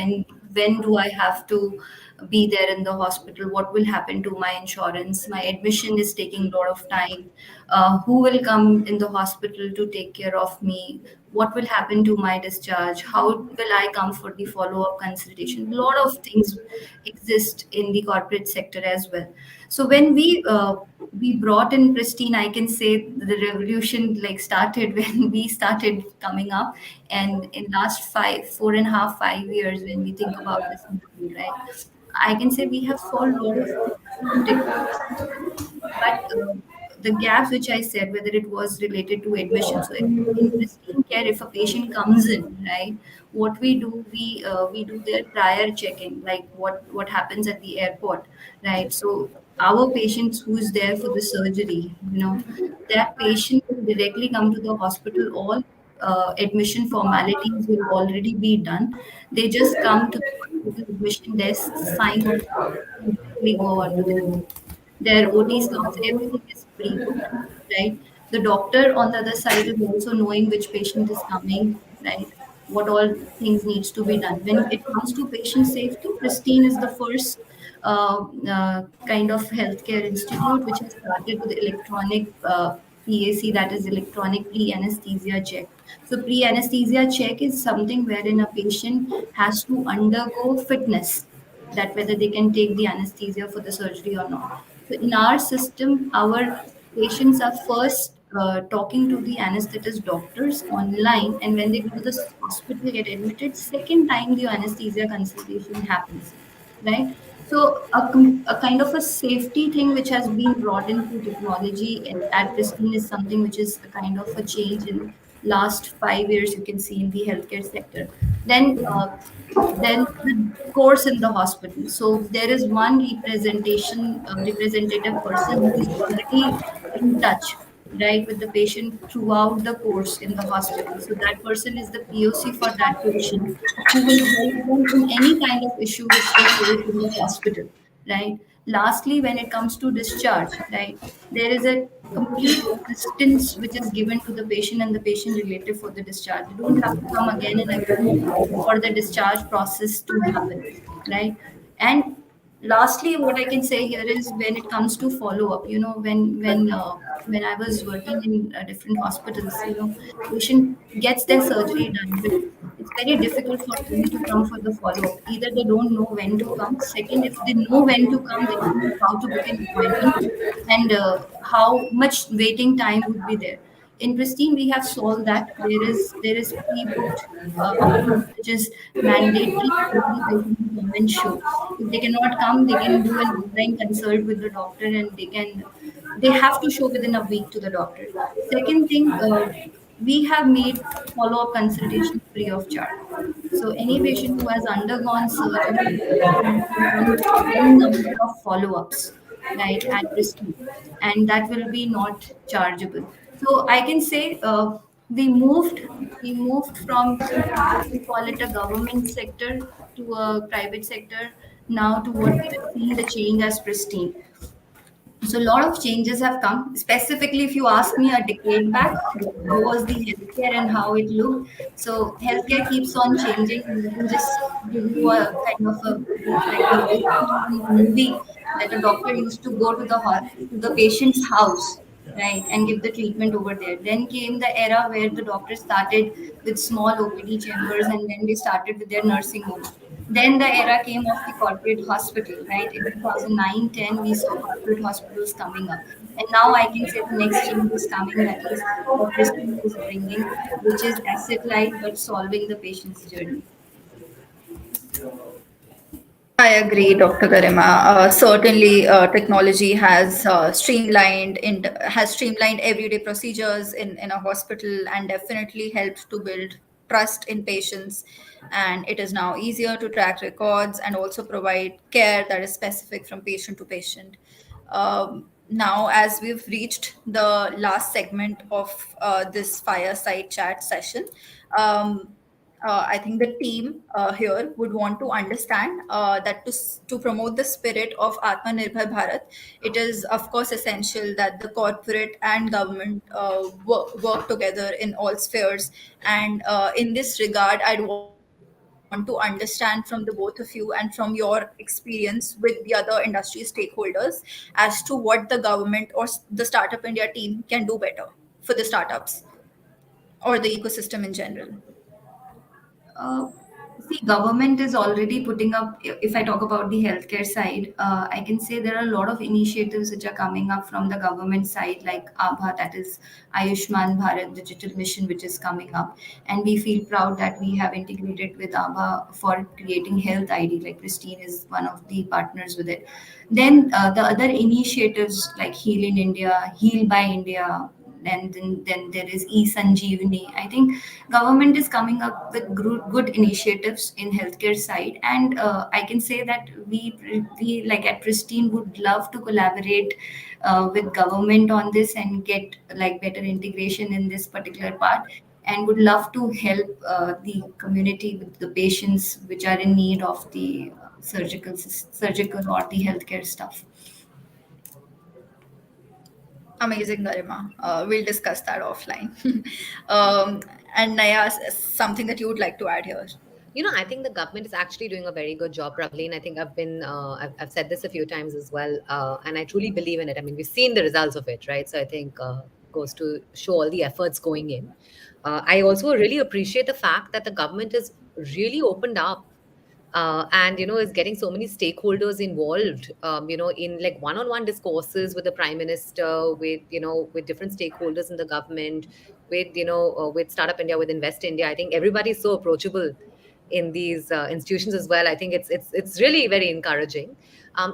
do I have to be there in the hospital, what will happen to my insurance, my admission is taking a lot of time, who will come in the hospital to take care of me, what will happen to my discharge, how will I come for the follow up consultation. A lot of things exist in the corporate sector as well. So when we brought in Pristyn, I can say the revolution like started when we started coming up. And in last 4.5 5 years, when we think about this model, right, I can say we have solved a lot of things through technology. But the gaps which I said, whether it was related to admission, so in pristine care, if a patient comes in, right, what we do, we do their prior check-in, like what happens at the airport, right? So our patients who is there for the surgery, that patient will directly come to the hospital. All admission formalities will already be done. They just come to the hospital admission desk, sign on, and directly go on to their OT slots, everything is pre-booked, right? The doctor on the other side is also knowing which patient is coming, right? What all things needs to be done. When it comes to patient safety, Pristine is the first kind of healthcare institute which has started with electronic PAC, that is electronic pre-anesthesia check. So pre-anesthesia check is something wherein a patient has to undergo fitness, that whether they can take the anesthesia for the surgery or not. So in our system, our patients are first talking to the anesthetist doctors online, and when they go to the hospital get admitted, second time the anesthesia consultation happens, right? So a kind of a safety thing which has been brought into technology at Pristine is something which is a kind of a change in last 5 years. You can see in the healthcare sector. Then the course in the hospital. So there is one representative person who is already in touch, right, with the patient throughout the course in the hospital. So that person is the POC for that patient, who will help them in any kind of issue which they face in the hospital, right? Lastly, when it comes to discharge, right, there is a complete assistance which is given to the patient and the patient relative for the discharge. They don't have to come again and again for the discharge process to happen, right? And lastly, what I can say here is when it comes to follow up, when I was working in different hospitals, patient gets their surgery done, but it's very difficult for them to come for the follow up. Either they don't know when to come. Second, if they know when to come, they don't know how to book an appointment, and how much waiting time would be there. In Pristyn, we have solved that. There is pre-booked appointment, which is mandatory for every patient to come and show. If they cannot come, they can do an online consult with the doctor, and they have to show within a week to the doctor. Second thing, we have made follow-up consultations free of charge. So any patient who has undergone surgery will get one number of follow-ups, right, at Pristyn, and that will be not chargeable. So I can say we moved we moved from what we call it a government sector to a private sector now to what we are seeing the change as Pristyn. So a lot of changes have come. Specifically, if you ask me a decade back, how was the healthcare and how it looked? So healthcare keeps on changing. I can just give you a kind of a like a brief scene in a movie that a doctor used to go to the patient's house, right, and give the treatment over there. Then came the era where the doctors started with small OPD chambers, and then they started with their nursing homes. Then the era came of the corporate hospital, right? In 2009-10, we saw corporate hospitals coming up. And now I can say the next change is coming, that is what Pristyn is bringing, which is asset light but solving the patient's journey. I agree, Dr. Garima. Certainly, technology has streamlined everyday procedures in a hospital and definitely helped to build trust in patients. And it is now easier to track records and also provide care that is specific from patient to patient. Now, as we've reached the last segment of this fireside chat session, um, I think the team here would want to understand that to promote the spirit of Atmanirbhar Bharat, it is of course essential that the corporate and government work together in all spheres. And in this regard, I'd want to understand from the both of you and from your experience with the other industry stakeholders as to what the government or the Startup India team can do better for the startups or the ecosystem in general. Uh, See, government is already putting up. If I talk about the healthcare side, I can say there are a lot of initiatives which are coming up from the government side, like ABHA, that is Ayushman Bharat Digital Mission, which is coming up, and we feel proud that we have integrated with ABHA for creating Health ID. Like Pristyn is one of the partners with it. Then the other initiatives like Heal in India, Heal by India, and then there is e-Sanjeevani. I think government is coming up with good initiatives in healthcare side, and I can say that we like at Pristyn would love to collaborate with government on this and get like better integration in this particular part, and would love to help the community with the patients which are in need of the surgical or the healthcare stuff. Amazing, Garima. We'll discuss that offline. And Naya, something that you would like to add here? I think the government is actually doing a very good job, Pravleen. I think I've said this a few times as well, and I truly believe in it. I mean, we've seen the results of it, right? So I think goes to show all the efforts going in. I also really appreciate the fact that the government is really opened up and is getting so many stakeholders involved in like one-on-one discourses with the prime minister, with different stakeholders in the government, with Startup India, with Invest India. I think everybody's so approachable in these institutions as well. I think it's really very encouraging.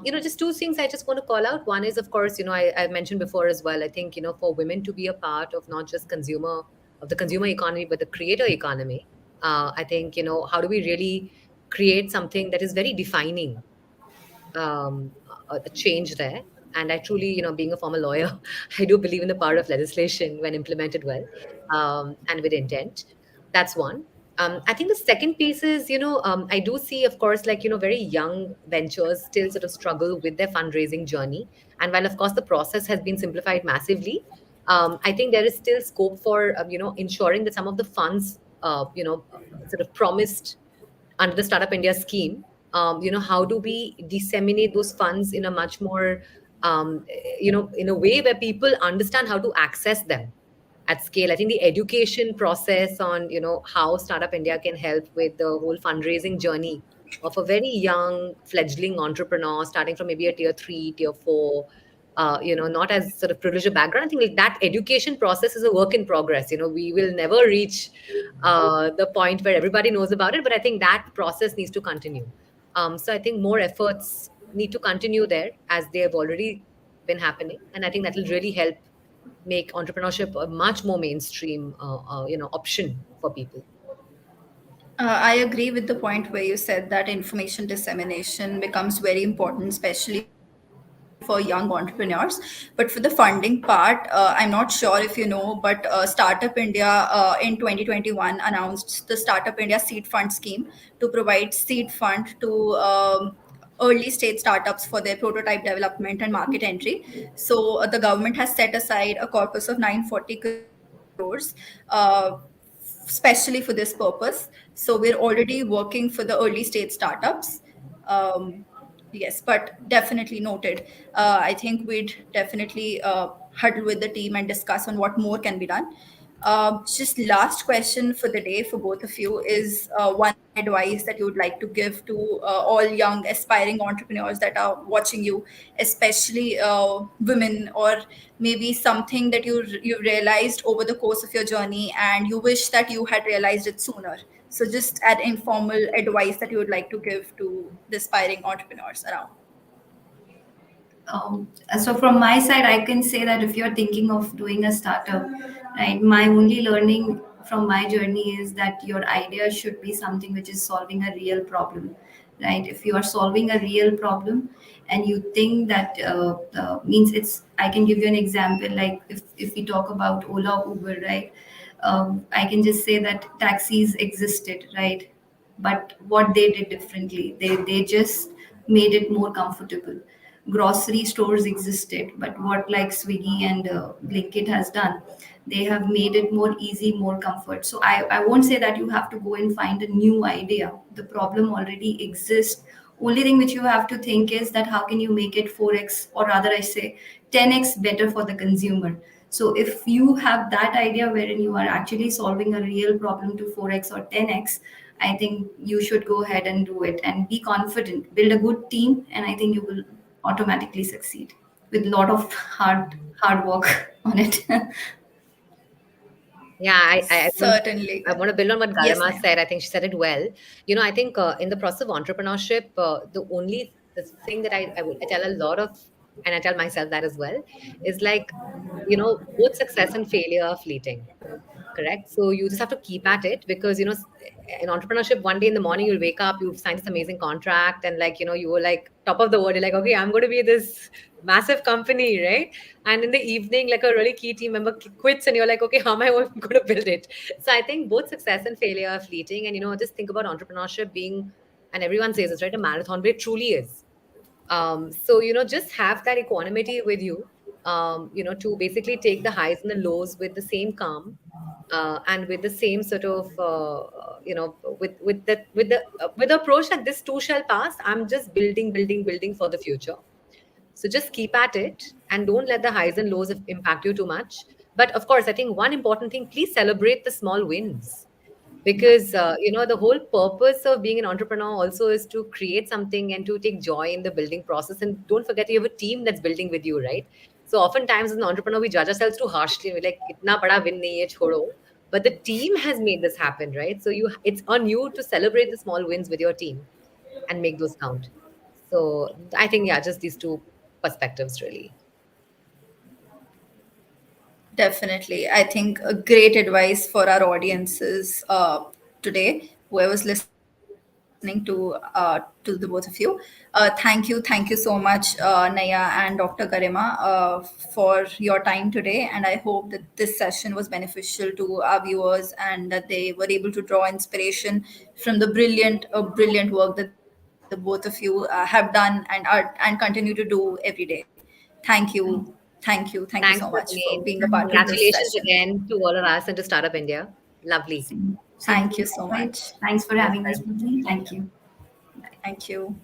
Just two things I just want to call out. One is, of course, I mentioned before as well. I think for women to be a part of not just the consumer economy but the creator economy. I think how do we really create something that is very defining, a change there. And I truly, being a former lawyer, I do believe in the power of legislation when implemented well, and with intent. That's one. I think the second piece is, I do see, of course, like, very young ventures still sort of struggle with their fundraising journey. And while, of course, the process has been simplified massively, I think there is still scope for, ensuring that some of the funds, sort of promised under the Startup India scheme, how do we disseminate those funds in a much more, in a way where people understand how to access them at scale. I think the education process on, how Startup India can help with the whole fundraising journey of a very young fledgling entrepreneur starting from maybe a tier 3, tier 4, not as sort of privileged a background. I think like that education process is a work in progress. We will never reach the point where everybody knows about it, but I think that process needs to continue. So I think more efforts need to continue there as they have already been happening, and I think that will really help make entrepreneurship a much more mainstream, option for people. I agree with the point where you said that information dissemination becomes very important, especially for young entrepreneurs. But for the funding part, I'm not sure if you know, but Startup India in 2021 announced the Startup India Seed Fund scheme to provide seed fund to early stage startups for their prototype development and market entry. So the government has set aside a corpus of 940 crores. Especially for this purpose. So we're already working for the early stage startups. Um, yes, but definitely noted. I think we'd definitely huddle with the team and discuss on what more can be done. Just last question for the day for both of you is one advice that you would like to give to all young aspiring entrepreneurs that are watching you, especially women, or maybe something that you realized over the course of your journey and you wish that you had realized it sooner. So just an informal advice that you would like to give to the aspiring entrepreneurs around. So from my side, I can say that if you're thinking of doing a startup, right, my only learning from my journey is that your idea should be something which is solving a real problem, right? If you are solving a real problem and you think that means it's, I can give you an example, like if we talk about Ola, Uber, right? I can just say that taxis existed, right? But what they did differently, they just made it more comfortable. Grocery stores existed, but what like Swiggy and Blinkit has done, they have made it more easy, more comfort. So I won't say that you have to go and find a new idea. The problem already exists. Only thing which you have to think is that how can you make it 4x, or rather I say 10x better for the consumer. So if you have that idea wherein you are actually solving a real problem to 4x or 10x, I think you should go ahead and do it and be confident. Build a good team, and I think you will automatically succeed with a lot of hard work on it. Yeah, I Certainly. want to build on what Yes, Garima ma'am. said. I think she said it well. I think in the process of entrepreneurship, the thing that I tell a lot of, and I tell myself that as well, is like, both success and failure are fleeting. Correct. So you just have to keep at it, because in entrepreneurship, one day in the morning you'll wake up, you've signed this amazing contract, and like, you were like top of the world. You're like, okay, I'm going to be this massive company, right? And in the evening, like a really key team member quits, and you're like, okay, how am I going to build it? So I think both success and failure are fleeting, and just think about entrepreneurship being, and everyone says it's right, a marathon, but it truly is. So just have that equanimity with you, to basically take the highs and the lows with the same calm, and with the same sort of, with the approach that this too shall pass. I'm just building, building, building for the future. So just keep at it and don't let the highs and lows impact you too much. But of course, I think one important thing, please celebrate the small wins, because the whole purpose of being an entrepreneur also is to create something and to take joy in the building process. And don't forget, you have a team that's building with you, right? So oftentimes as an entrepreneur, we judge ourselves too harshly. We're like, itna bada win nahi hai, chodo. But the team has made this happen, right? So it's on you to celebrate the small wins with your team and make those count. So I think, yeah, just these two perspectives really. Definitely. I think a great advice for our audiences today, whoever's listening to this. listening to the both of you. Thank you so much, Naiyya and Dr. Garima, for your time today. And I hope that this session was beneficial to our viewers and that they were able to draw inspiration from the brilliant work that the both of you have done and continue to do every day. Thank you so much Thanks, for being a Praveen. part of this session. Congratulations again to all of us and to Startup India. Lovely. Thank you so Right. much. Thanks for having us, Pristyn. Thank you. Thank you.